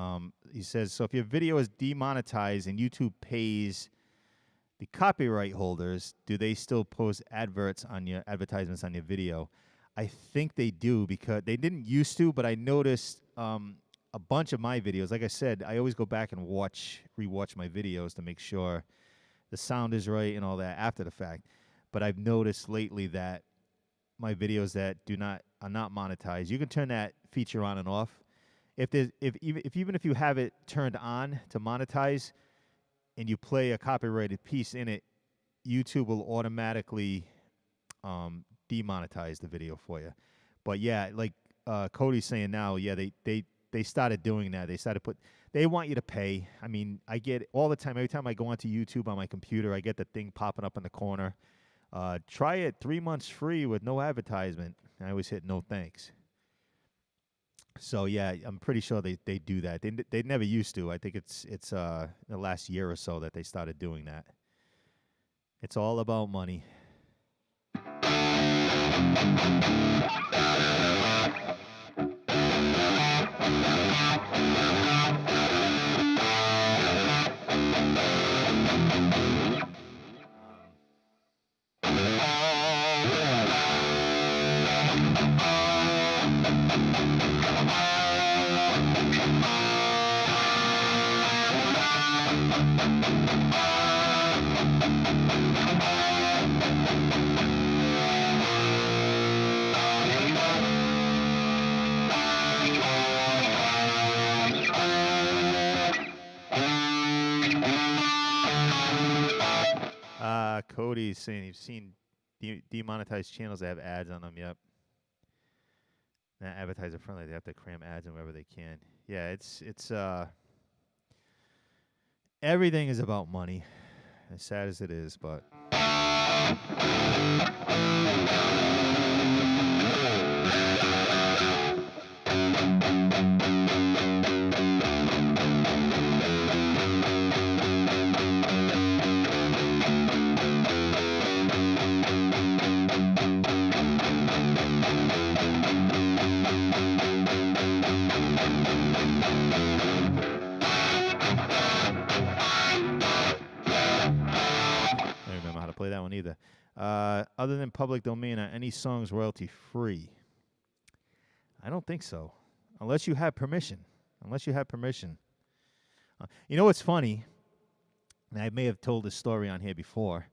He says, so if your video is demonetized and YouTube pays the copyright holders, do they still post advertisements on your video? I think they do because they didn't used to, but I noticed a bunch of my videos. Like I said, I always go back and rewatch my videos to make sure the sound is right and all that after the fact. But I've noticed lately that my videos that are not monetized, you can turn that feature on and off. Even if you have it turned on to monetize and you play a copyrighted piece in it, YouTube will automatically demonetize the video for you. But yeah, like Cody's saying now, yeah, they started doing that. They want you to pay. I mean, I get it all the time. Every time I go onto YouTube on my computer, I get the thing popping up in the corner. Try it 3 months free with no advertisement. I always hit no thanks. So yeah, I'm pretty sure they do that. They never used to. I think it's the last year or so that they started doing that. It's all about money. Cody's saying you've seen demonetized channels that have ads on them. Yep. Not advertiser friendly. They have to cram ads in wherever they can. Yeah, it's everything is about money. As sad as it is, but play that one either. Other than public domain, are any songs royalty free? I don't think so, unless you have permission. You know what's funny? And I may have told this story on here before.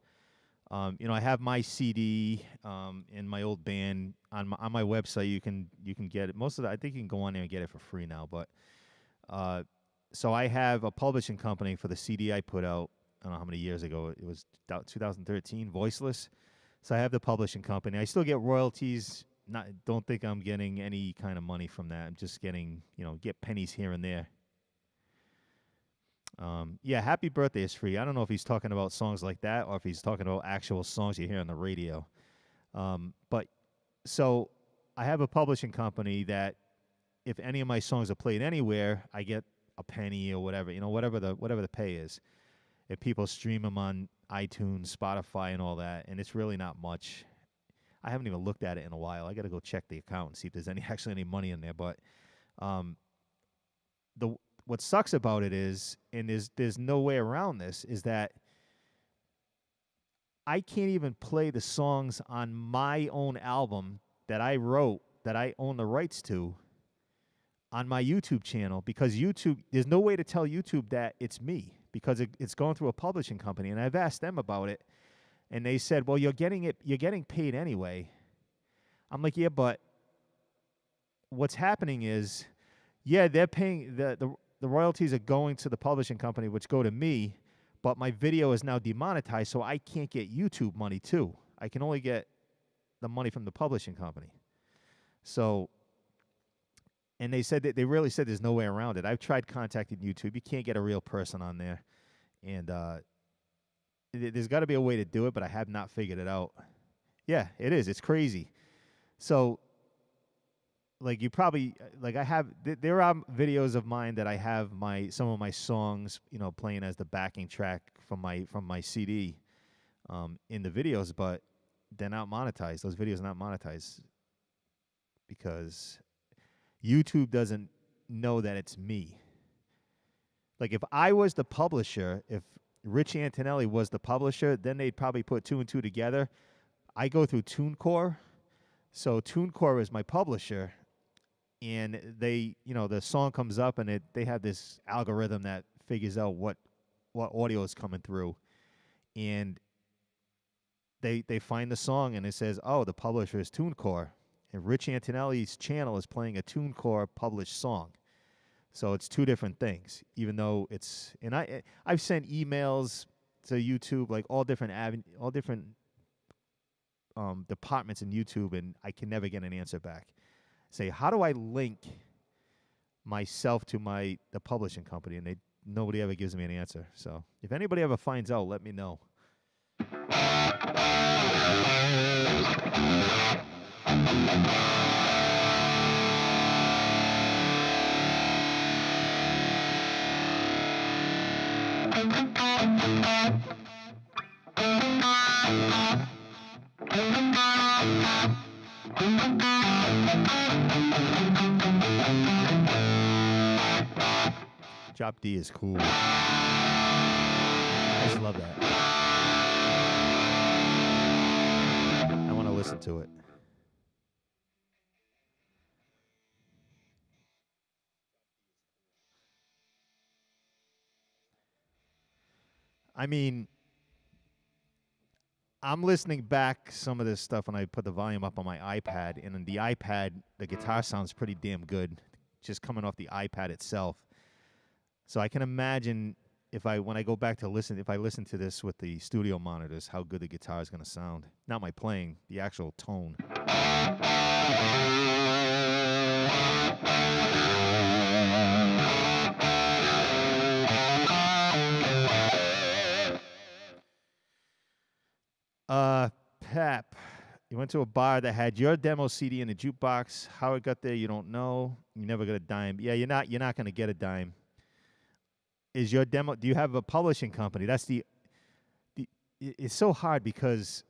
I have my CD in my old band on my website. You can get it. Most of I think you can go on there and get it for free now. But so I have a publishing company for the CD I put out. I don't know how many years ago. It was 2013, Voiceless. So I have the publishing company. I still get royalties. Don't think I'm getting any kind of money from that. I'm just getting, get pennies here and there. Yeah, Happy Birthday is free. I don't know if he's talking about songs like that or if he's talking about actual songs you hear on the radio. But so I have a publishing company that if any of my songs are played anywhere, I get a penny or whatever, whatever the pay is. If people stream them on iTunes, Spotify, and all that, and it's really not much. I haven't even looked at it in a while. I got to go check the account and see if there's actually any money in there. But what sucks about it is, and there's no way around this, is that I can't even play the songs on my own album that I wrote, that I own the rights to, on my YouTube channel, because YouTube, there's no way to tell YouTube that it's me, because it's going through a publishing company. And I've asked them about it, and they said, well, you're getting paid anyway. I'm like, yeah, but what's happening is, yeah, they're paying, the royalties are going to the publishing company, which go to me, but my video is now demonetized, so I can't get YouTube money too. I can only get the money from the publishing company. So, and they said that they really said there's no way around it. I've tried contacting YouTube. You can't get a real person on there. And there's got to be a way to do it, but I have not figured it out. Yeah, it is. It's crazy. So, like, you probably, like, I have, there are videos of mine that I have some of my songs, playing as the backing track from my CD in the videos, but they're not monetized. Those videos are not monetized because YouTube doesn't know that it's me. Like, if I was the publisher, if Rich Antonelli was the publisher, then they'd probably put two and two together. I go through TuneCore, So TuneCore is my publisher, and they, the song comes up, and they have this algorithm that figures out what audio is coming through, and they find the song, and it says, oh, the publisher is TuneCore, and Rich Antonelli's channel is playing a TuneCore published song. So it's two different things, even though it's, and I've sent emails to YouTube, like all different departments in YouTube, and I can never get an answer back. Say, how do I link myself to the publishing company? And nobody ever gives me an answer. So if anybody ever finds out, let me know. Drop D is cool. I just love that. I want to listen to it. I mean, I'm listening back some of this stuff when I put the volume up on my iPad, and on the iPad, the guitar sounds pretty damn good, just coming off the iPad itself. So I can imagine when I go back to listen, if I listen to this with the studio monitors, how good the guitar is going to sound. Not my playing, the actual tone. Pep, you went to a bar that had your demo CD in the jukebox. How it got there, you don't know. You never got a dime. Yeah, you're not going to get a dime. Is your demo? Do you have a publishing company? That's it's so hard because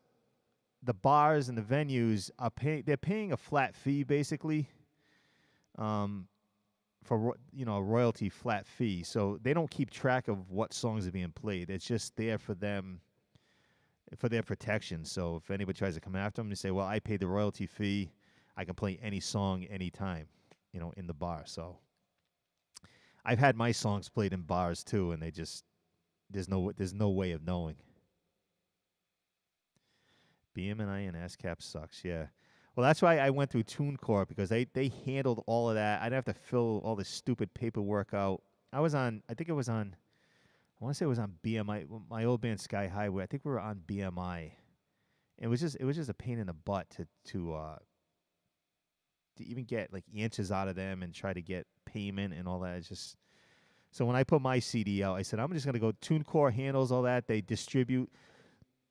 the bars and the venues are they're paying a flat fee basically, for a royalty flat fee. So they don't keep track of what songs are being played. It's just there for them, for their protection. So if anybody tries to come after them, they say, well, I paid the royalty fee. I can play any song anytime, in the bar. So I've had my songs played in bars too, and there's no way of knowing. BM&I and ASCAP sucks, yeah. Well, that's why I went through TuneCore, because they handled all of that. I didn't have to fill all this stupid paperwork out. I want to say it was on BMI, my old band Sky Highway. I think we were on BMI. It was just a pain in the butt to even get like answers out of them and try to get payment and all that. It's just, so when I put my CD out, I said I'm just gonna go. TuneCore handles all that. They distribute.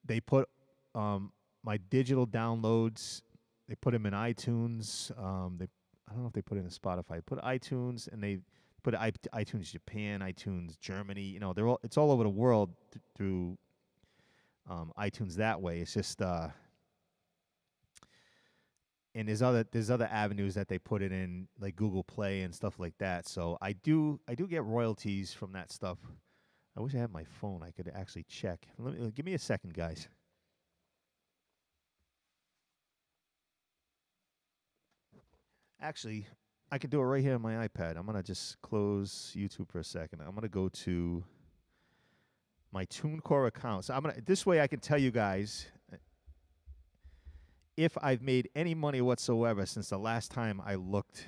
They put my digital downloads. They put them in iTunes. I don't know if they put it in Spotify. Put iTunes, and they put iTunes Japan, iTunes Germany. It's all over the world through iTunes that way. It's just and there's other avenues that they put it in, like Google Play and stuff like that. So I do get royalties from that stuff. I wish I had my phone. I could actually check. Give me a second, guys. Actually, I can do it right here on my iPad. I'm gonna just close YouTube for a second. I'm gonna go to my TuneCore account. So this way I can tell you guys if I've made any money whatsoever since the last time I looked.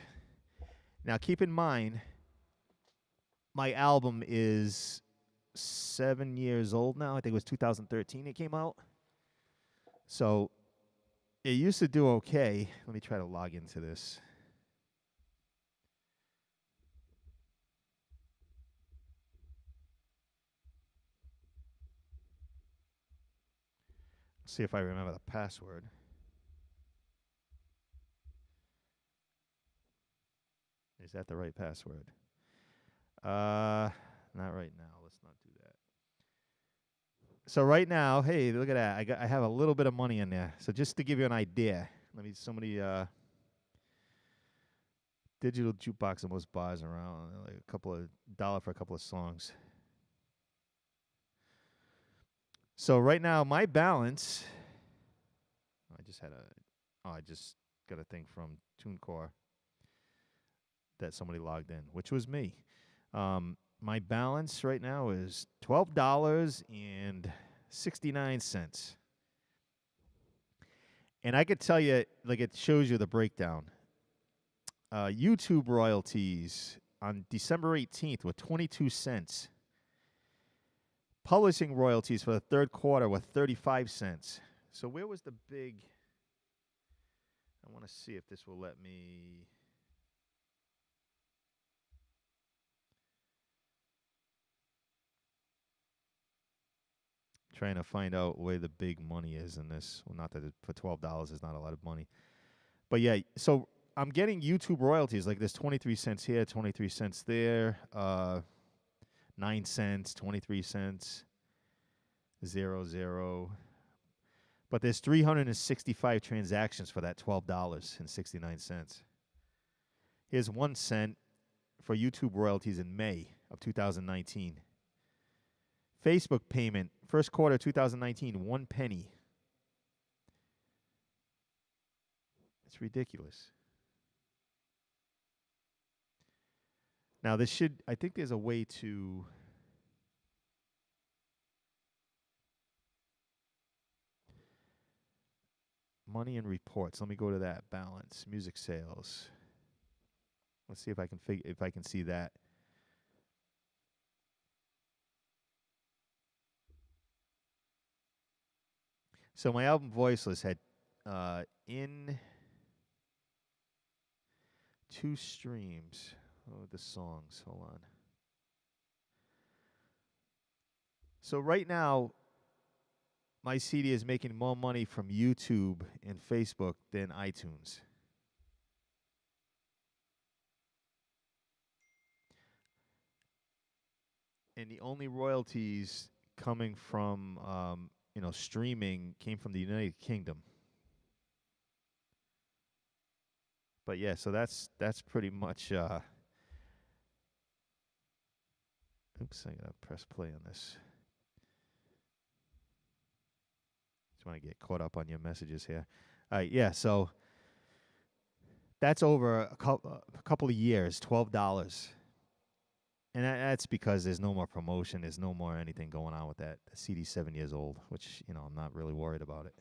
Now, keep in mind, my album is 7 years old now. I think it was 2013 it came out. So it used to do okay. Let me try to log into this. See if I remember the password. Is that the right password? Not right now. Let's not do that. So right now, hey, look at that. I have a little bit of money in there. So just to give you an idea, digital jukebox in most bars around, like a couple of $1 for a couple of songs. So right now, my balance, I just got a thing from TuneCore that somebody logged in, which was me. My balance right now is $12.69. And I could tell you, like, it shows you the breakdown. YouTube royalties on December 18th were 22 cents. Publishing royalties for the third quarter were 35 cents. So where was the big... I want to see if this will let me... Trying to find out where the big money is in this. Well, not that for $12 is not a lot of money. But yeah, so I'm getting YouTube royalties. Like there's 23 cents here, 23 cents there, 9 cents, 23 cents, 0. But there's 365 transactions for that $12.69. Here's 1 cent for YouTube royalties in May of 2019. Facebook payment, first quarter 2019, 1 penny. It's ridiculous. Now, I think there's a way to... Money and reports. Let me go to that. Balance, music sales. Let's see if I can see that. So my album Voiceless had in 2 streams. Oh, the songs. Hold on. So right now, my CD is making more money from YouTube and Facebook than iTunes. And the only royalties coming from streaming came from the United Kingdom. But yeah, so that's pretty much. Oops, I gotta press play on this. Just want to get caught up on your messages here. All right, yeah, so that's over a couple of years, $12. And that's because there's no more promotion. There's no more anything going on with that. The CD's 7 years old, which, I'm not really worried about it.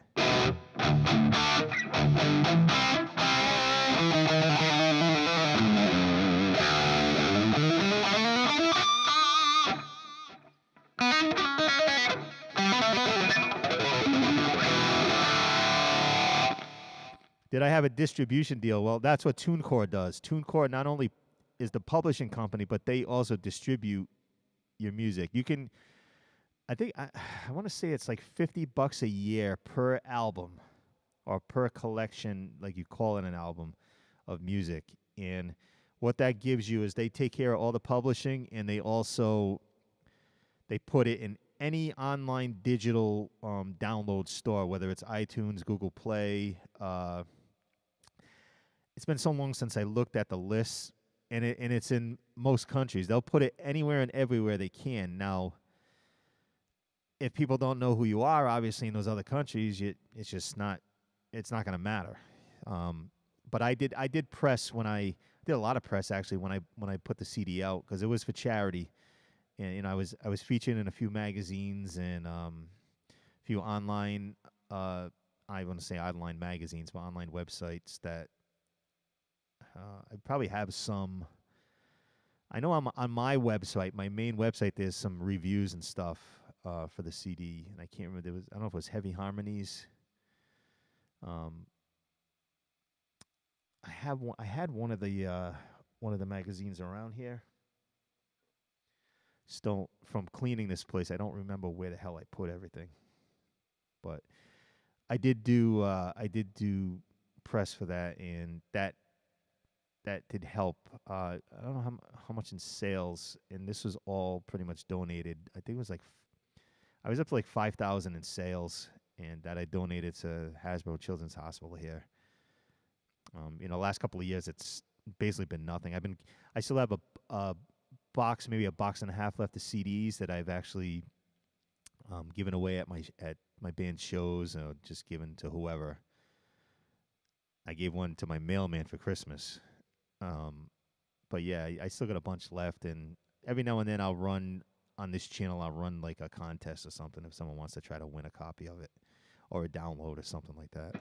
Did I have a distribution deal? Well, that's what TuneCore does. TuneCore not only is the publishing company, but they also distribute your music. You can, I want to say it's like $50 a year per album or per collection, like you call it an album of music. And what that gives you is they take care of all the publishing, and they put it in any online digital download store, whether it's iTunes, Google Play. It's been so long since I looked at the lists, and it's in most countries. They'll put it anywhere and everywhere they can. Now, if people don't know who you are, obviously in those other countries, it's just not. It's not going to matter. But I did press when I did a lot of press actually when I put the CD out, because it was for charity, and I was featured in a few magazines and a few online. I want to say online magazines, but online websites that. I probably have some. I know on my website, my main website, there's some reviews and stuff for the CD, and I can't remember. I don't know if it was Heavy Harmonies. I had one of the magazines around here. Still, from cleaning this place, I don't remember where the hell I put everything. But I did do press for that, and that did help. I don't know how much in sales, and this was all pretty much donated. I think it was I was up to like 5,000 in sales, and that I donated to Hasbro Children's Hospital here. Last couple of years, it's basically been nothing. I still have a box, maybe a box and a half left of CDs that I've actually given away at my band shows, just given to whoever. I gave one to my mailman for Christmas. But yeah, I still got a bunch left, and every now and then I'll run on this channel. I'll run like a contest or something if someone wants to try to win a copy of it or a download or something like that.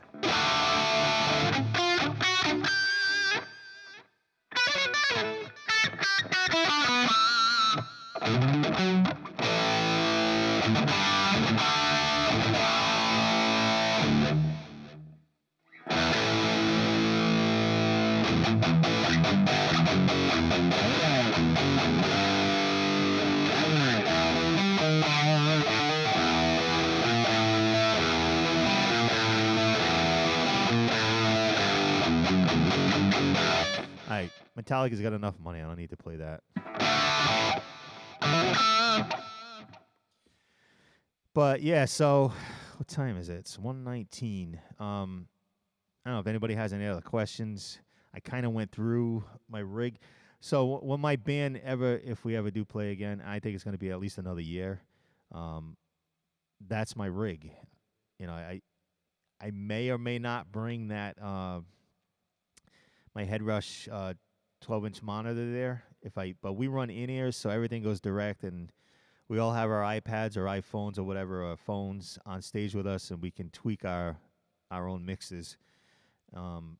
Alright, Metallica's got enough money. I don't need to play that. But yeah, so what time is it? It's 1:19. I don't know if anybody has any other questions. I kind of went through my rig. So when my band if we ever do play again, I think it's going to be at least another year. That's my rig. You know, I may or may not bring that my Headrush 12-inch monitor there. But we run in-ears, so everything goes direct, and we all have our iPads or iPhones or whatever phones on stage with us, and we can tweak our own mixes. And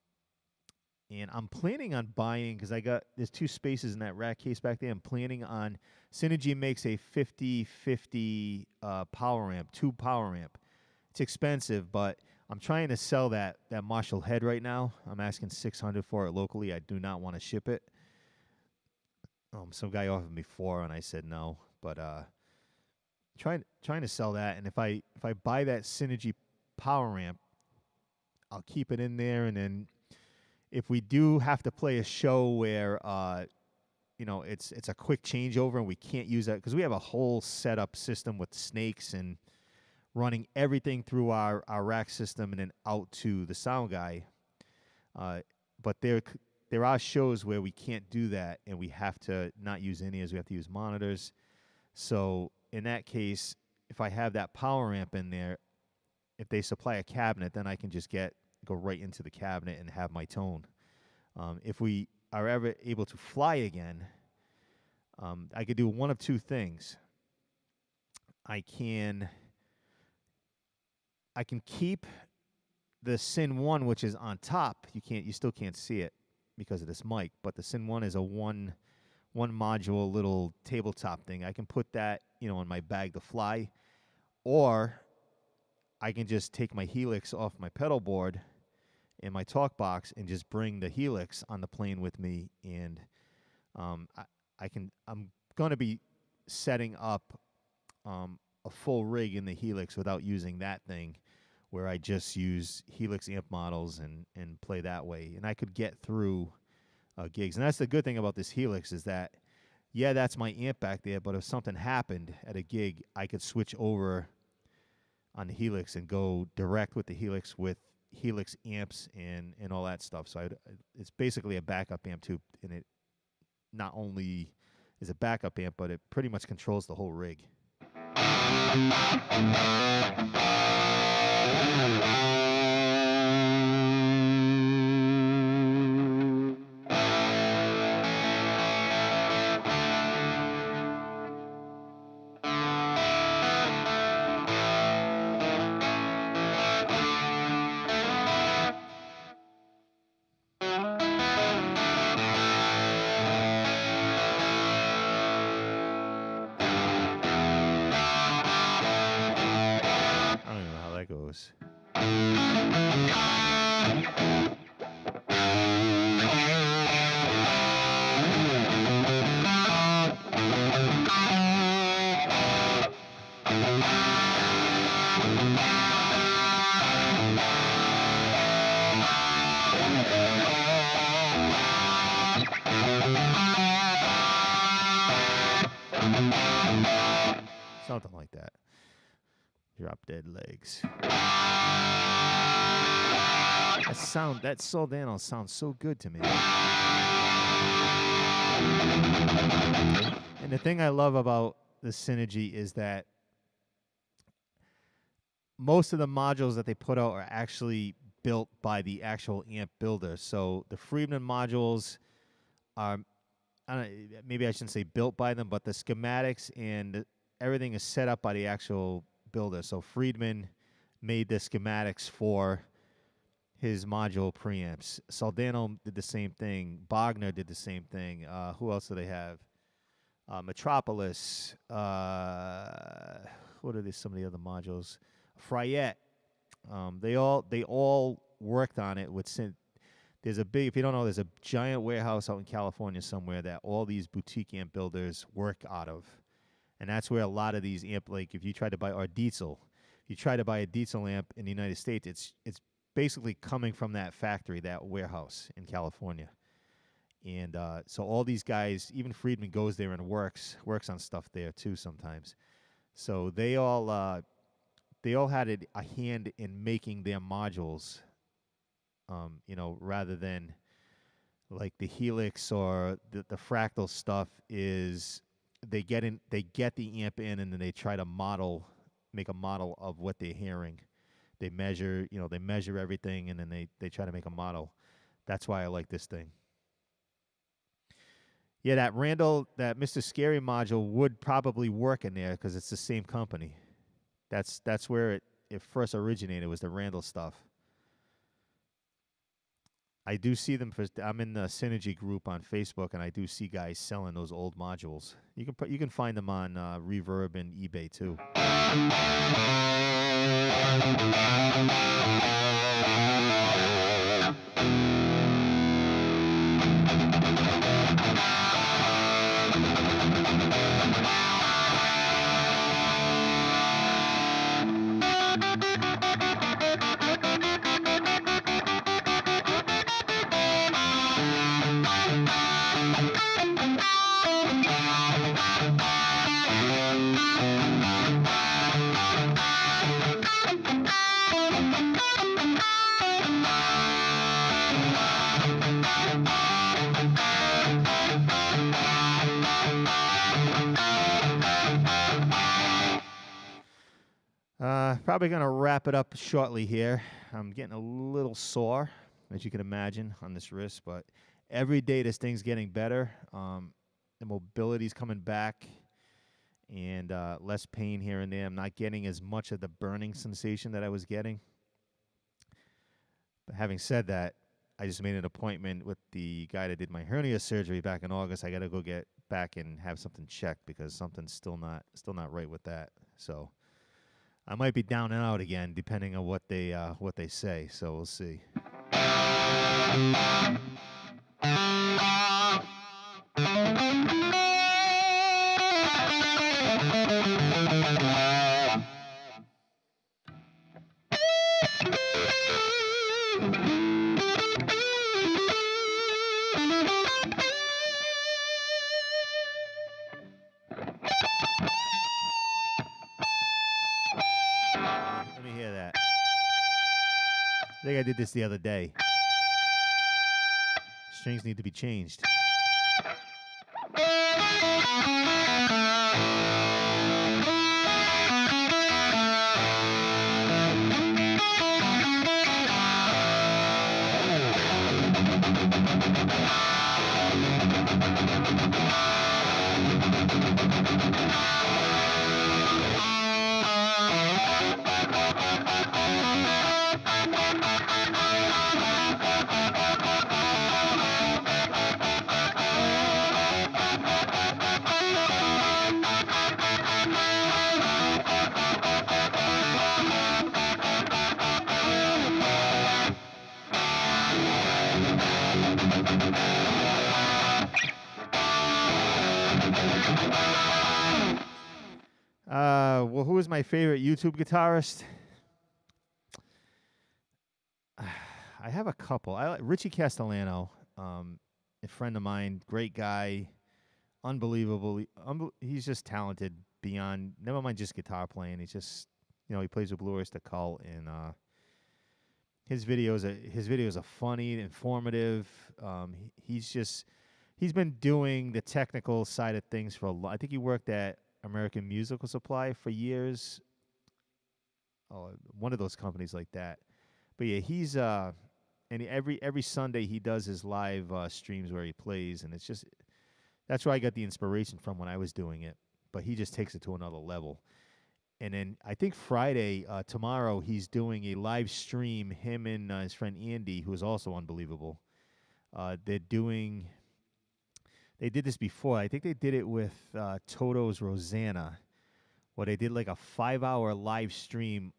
I'm planning on buying, because there's 2 spaces in that rack case back there. I'm planning on, Synergy makes a 50-50 power amp, tube power amp. It's expensive, but I'm trying to sell that Marshall head right now. I'm asking $600 for it locally. I do not want to ship it. Some guy offered me $400, and I said no. But trying to sell that, and if I buy that Synergy power amp, I'll keep it in there, and then if we do have to play a show where it's a quick changeover and we can't use that, because we have a whole setup system with snakes and running everything through our rack system and then out to the sound guy. But there are shows where we can't do that, and we have to not use in-ears. We have to use monitors. So in that case, if I have that power amp in there, if they supply a cabinet, then I can just go right into the cabinet and have my tone. If we are ever able to fly again, I could do one of 2 things. I can keep the Syn 1, which is on top. You still can't see it because of this mic, but the Syn 1 is a one module little tabletop thing. I can put that, in my bag to fly, or I can just take my helix off my pedal board in my talk box and just bring the helix on the plane with me, and I'm going to be setting up a full rig in the helix without using that thing, where I just use helix amp models and play that way, and I could get through gigs. And that's the good thing about this helix, is that that's my amp back there, but if something happened at a gig, I could switch over on the helix and go direct with the helix with helix amps and all that stuff. So it's basically a backup amp too, and it not only is a backup amp, but it pretty much controls the whole rig. Goes. Something like that. Drop dead legs. That Soldano sounds so good to me. And the thing I love about the Synergy is that most of the modules that they put out are actually built by the actual amp builder. So the Friedman modules are, maybe I shouldn't say built by them, but the schematics and everything is set up by the actual builder. So Friedman made the schematics for his module preamps. Soldano did the same thing. Bogner did the same thing. Who else do they have? Metropolis. What are some of the other modules? Fryette. They all worked on it with synth. There's a big, if you don't know, there's a giant warehouse out in California somewhere that all these boutique amp builders work out of, and that's where a lot of these amp, like if you try to buy Diesel, if you try to buy a Diesel amp in the United States, it's basically coming from that factory, that warehouse in California. And so all these guys, even Friedman goes there and works on stuff there too sometimes. So they all had a hand in making their modules, rather than like the helix or the fractal stuff is they get the amp in and then they try to make a model of what they're hearing. They measure everything and then they try to make a model. That's why I like this thing. Yeah, that Mr. Scary module would probably work in there because it's the same company. That's where it first originated, was the Randall stuff. I do see them. I'm in the Synergy group on Facebook, and I do see guys selling those old modules. You can find them on Reverb and eBay too. Probably going to wrap it up shortly here. I'm getting a little sore, as you can imagine, on this wrist, but every day this thing's getting better. The mobility's coming back, and less pain here and there. I'm not getting as much of the burning sensation that I was getting. But having said that, I just made an appointment with the guy that did my hernia surgery back in August. I got to go get back and have something checked because something's still not right with that. So I might be down and out again, depending on what they say. So we'll see. Let me hear that. I think I did this the other day. Strings need to be changed. Well, who is my favorite YouTube guitarist? I have a couple. I like Richie Castellano, a friend of mine, great guy, unbelievable. He's just talented beyond. Never mind just guitar playing. He's just, he plays with Blue Oyster Cult, and his videos are funny, informative. He's been doing the technical side of things for a lot. I think he worked at American Musical Supply for years. Oh, one of those companies like that. But yeah, he's and every Sunday he does his live streams where he plays, and it's just that's where I got the inspiration from when I was doing it. But he just takes it to another level. And then I think Friday, tomorrow, he's doing a live stream. Him and his friend Andy, who is also unbelievable. They're doing. They did this before. I think they did it with Toto's Rosanna, where they did like a 5-hour live stream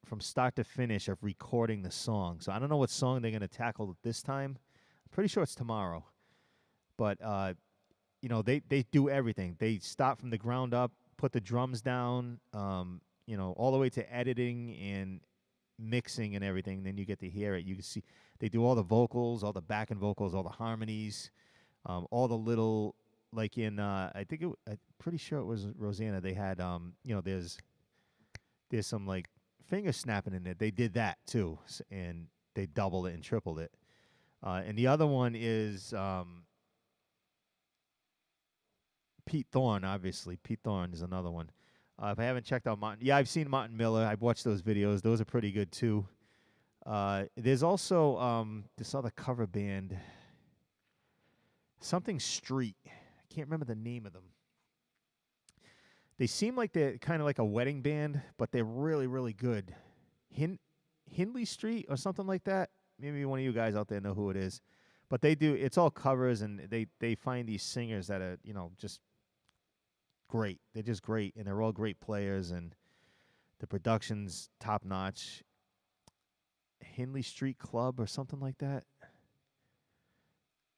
from start to finish of recording the song. So I don't know what song they're going to tackle this time. I'm pretty sure it's tomorrow. But they do everything. They start from the ground up, put the drums down, all the way to editing and mixing and everything. Then you get to hear it. You can see they do all the vocals, all the backing vocals, all the harmonies, all the little like in I'm pretty sure it was Rosanna. They had there's some like finger snapping in it. They did that too, and they doubled it and tripled it. And the other one is Pete Thorne, obviously. Pete Thorne is another one. If I haven't checked out Martin, yeah, I've seen Martin Miller. I've watched those videos. Those are pretty good too. There's also this other cover band, something Street. I can't remember the name of them. They seem like they're kind of like a wedding band, but they're really, really good. Hindley Street or something like that. Maybe one of you guys out there know who it is. But they do. It's all covers, and they find these singers that are just great. They're just great, and they're all great players, and the production's top notch. Hindley Street Club or something like that.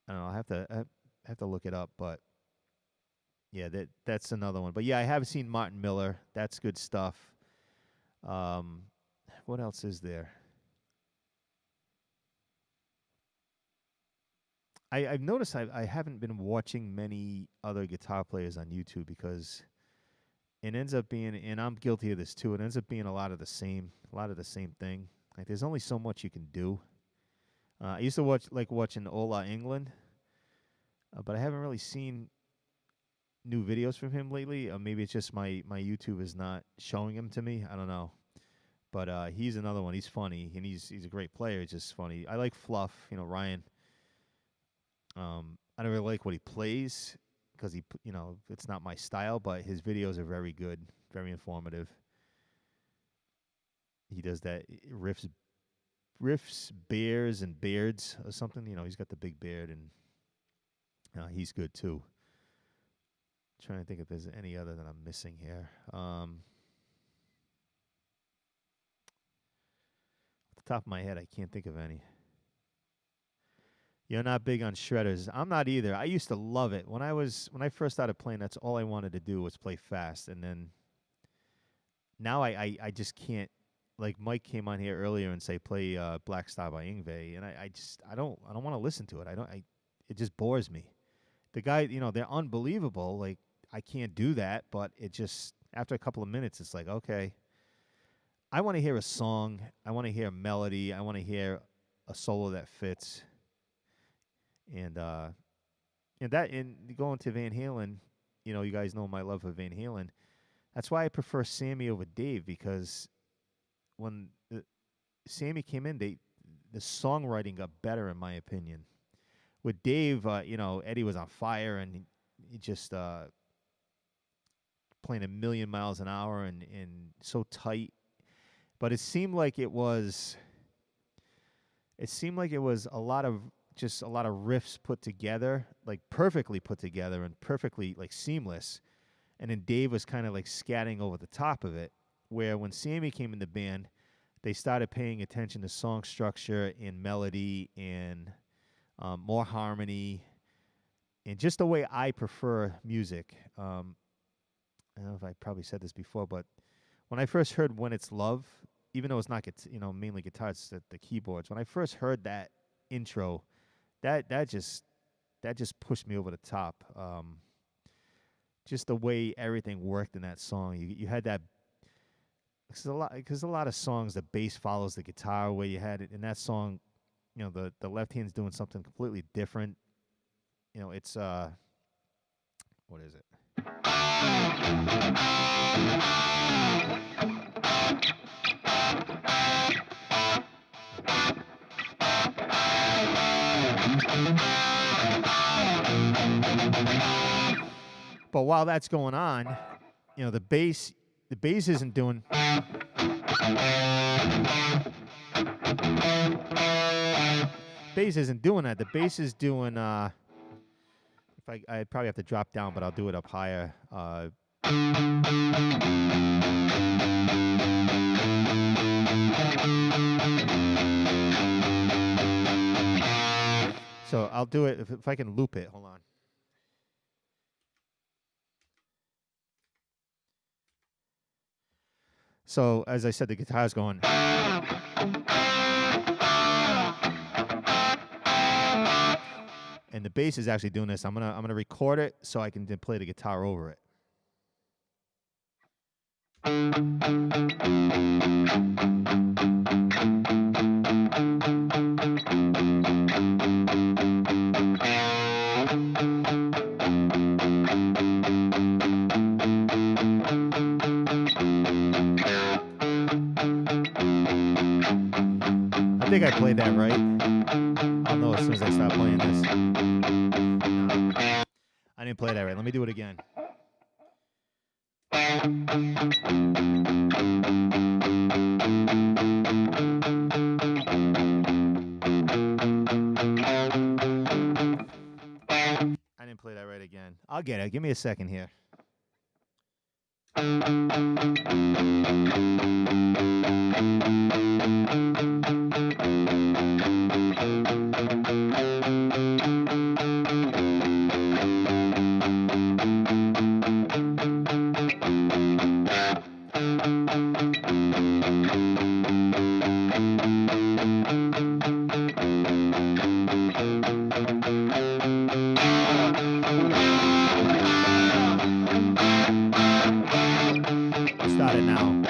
I don't know. I have to look it up, but yeah, that's another one. But yeah, I have seen Martin Miller. That's good stuff. What else is there? I've noticed I haven't been watching many other guitar players on YouTube because it ends up being, and I'm guilty of this too, it ends up being a lot of the same thing. Like there's only so much you can do. I used to watching Ola England, but I haven't really seen new videos from him lately. Maybe it's just my YouTube is not showing him to me. I don't know. But he's another one. He's funny, and he's a great player. He's just funny. I like Fluff, Ryan. I don't really like what he plays because it's not my style, but his videos are very good, very informative. He does that riffs, bears, and beards or something. He's got the big beard, and he's good too. Trying to think if there's any other that I'm missing here. Off the top of my head, I can't think of any. You're not big on shredders. I'm not either. I used to love it. When I first started playing, that's all I wanted to do was play fast. And then now I just can't. Like Mike came on here earlier and say play Black Star by Yngwie, and I don't want to listen to it. It just bores me. The guy, they're unbelievable. Like I can't do that, but it just after a couple of minutes, it's like okay. I want to hear a song. I want to hear a melody. I want to hear a solo that fits. And going to Van Halen, you guys know my love for Van Halen. That's why I prefer Sammy over Dave, because when Sammy came in, the songwriting got better in my opinion. With Dave, Eddie was on fire, and he just playing a million miles an hour and so tight. But it seemed like it was a lot of riffs put together, like perfectly put together and perfectly like seamless. And then Dave was kind of like scatting over the top of it, where when Sammy came in the band, they started paying attention to song structure and melody and more harmony and just the way I prefer music. I don't know if I probably said this before, but when I first heard When It's Love, even though it's not mainly guitars, the keyboards, when I first heard that intro, that just pushed me over the top. Just the way everything worked in that song. You had that because a lot of songs the bass follows the guitar. Where you had it in that song, the left hand's doing something completely different. It's what is it? But while that's going on, the bass isn't doing. Bass isn't doing that. The bass is doing. If I probably have to drop down, but I'll do it up higher. So I'll do it if I can loop it. Hold on. So as I said, the guitar's going. And the bass is actually doing this. I'm gonna record it so I can then play the guitar over it. I think I played that right. I'll know as soon as I stop playing this. No, I didn't play that right. Let me do it again. I didn't play that right again. I'll get it. Give me a second here. Start it now.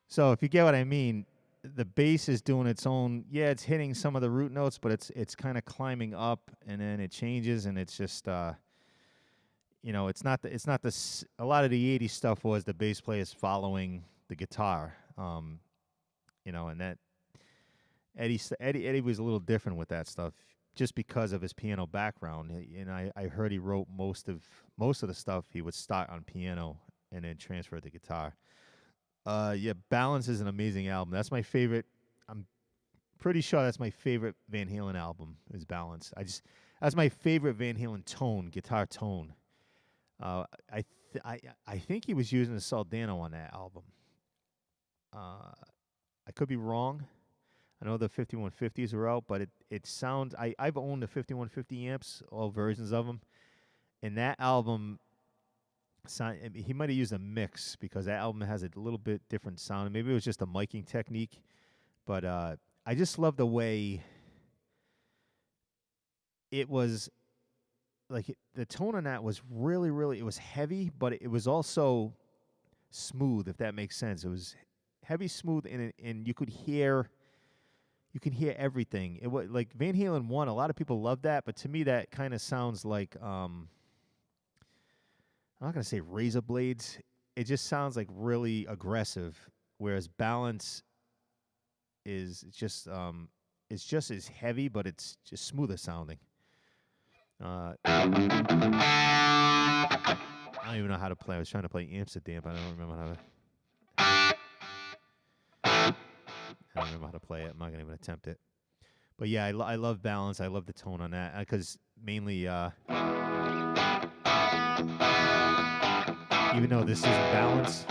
So if you get what I mean, the bass is doing its own. Yeah, it's hitting some of the root notes, but it's kind of climbing up, and then it changes, and it's just it's not the a lot of the '80s stuff was the bass players following the guitar, and that Eddie was a little different with that stuff just because of his piano background. And I heard he wrote most of the stuff. He would start on piano and then transfer to guitar. Yeah, Balance is an amazing album. That's my favorite. I'm pretty sure that's my favorite Van Halen album is Balance. That's my favorite Van Halen tone, guitar tone. I think he was using a Soldano on that album. I could be wrong. I know the 5150s were out, but it sounds. I've owned the 5150 amps, all versions of them, and that album. He might have used a mix because that album has a little bit different sound. Maybe it was just a miking technique, but I just love the way it was. Like the tone on that was really, really. It was heavy, but it was also smooth. If that makes sense, it was heavy, smooth, and you could hear. You can hear everything. It was like Van Halen 1. A lot of people love that, but to me, that kind of sounds like. I'm not going to say razor blades. It just sounds like really aggressive, whereas Balance is just as heavy, but it's just smoother sounding. I don't even know how to play. I was trying to play Amsterdam, but I don't remember how to play it. I'm not going to even attempt it. But yeah, I love Balance. I love the tone on that because mainly. Even though this isn't Balance.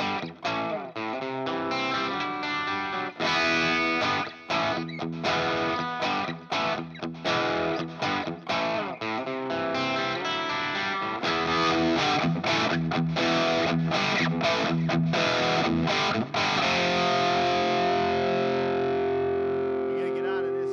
We gotta get out of this.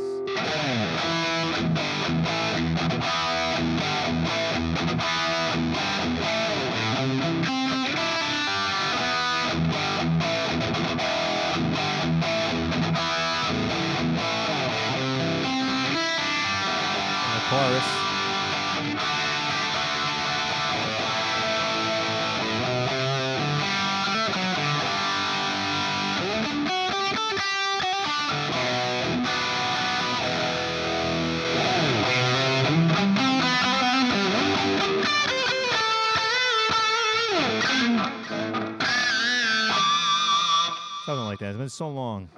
Something like that. It's been so long.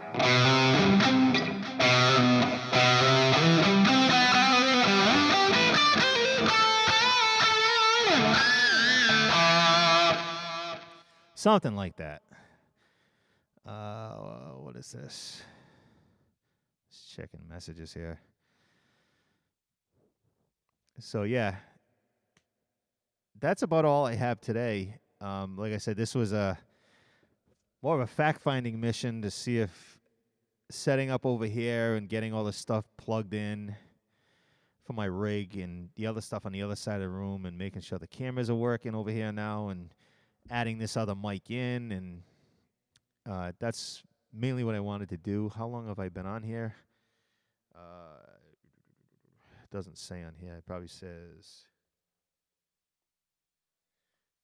Something like that. What is this? Just checking messages here. So yeah, that's about all I have today. Like I said, this was a more of a fact-finding mission to see if setting up over here and getting all the stuff plugged in for my rig and the other stuff on the other side of the room and making sure the cameras are working over here now and adding this other mic in, and that's mainly what I wanted to do. How long have I been on here? It doesn't say on here. It probably says...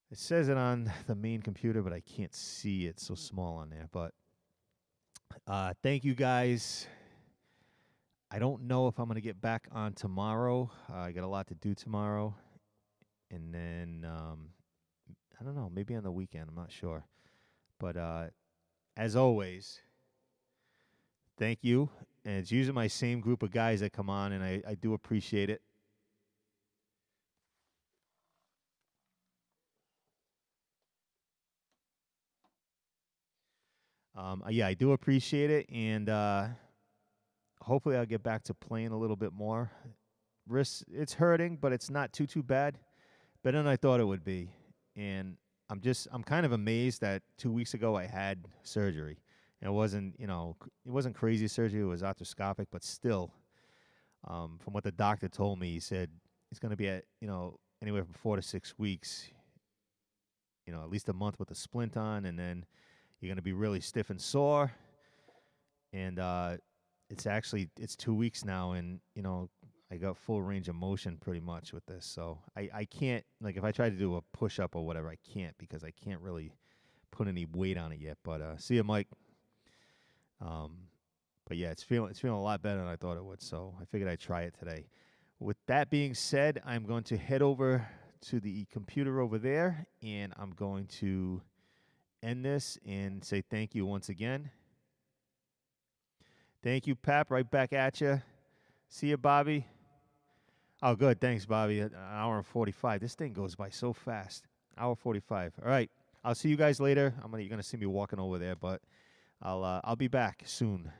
It says it on the main computer, but I can't see it. So small on there. But thank you guys. I don't know if I'm going to get back on tomorrow. I got a lot to do tomorrow. And then, I don't know, maybe on the weekend. I'm not sure. But as always, thank you. And it's usually my same group of guys that come on, and I do appreciate it. Yeah, I do appreciate it, and hopefully I'll get back to playing a little bit more. It's hurting, but it's not too bad. Better than I thought it would be. And I'm kind of amazed that 2 weeks ago I had surgery. And it wasn't crazy surgery. It was arthroscopic, but still, from what the doctor told me, he said it's going to be at, anywhere from 4 to 6 weeks, at least a month with a splint on, and then you're going to be really stiff and sore. And it's 2 weeks now, and, I got full range of motion pretty much with this. So I can't, like, if I try to do a push-up or whatever, I can't because I can't really put any weight on it yet. But see you, Mike. But yeah, it's feeling a lot better than I thought it would. So I figured I'd try it today. With that being said, I'm going to head over to the computer over there, and I'm going to end this and say thank you once again. Thank you, Pap. Right back at you. See you, Bobby. Oh, good. Thanks, Bobby. An hour and 45. This thing goes by so fast. Hour 45. All right. I'll see you guys later. You're gonna see me walking over there, but I'll be back soon.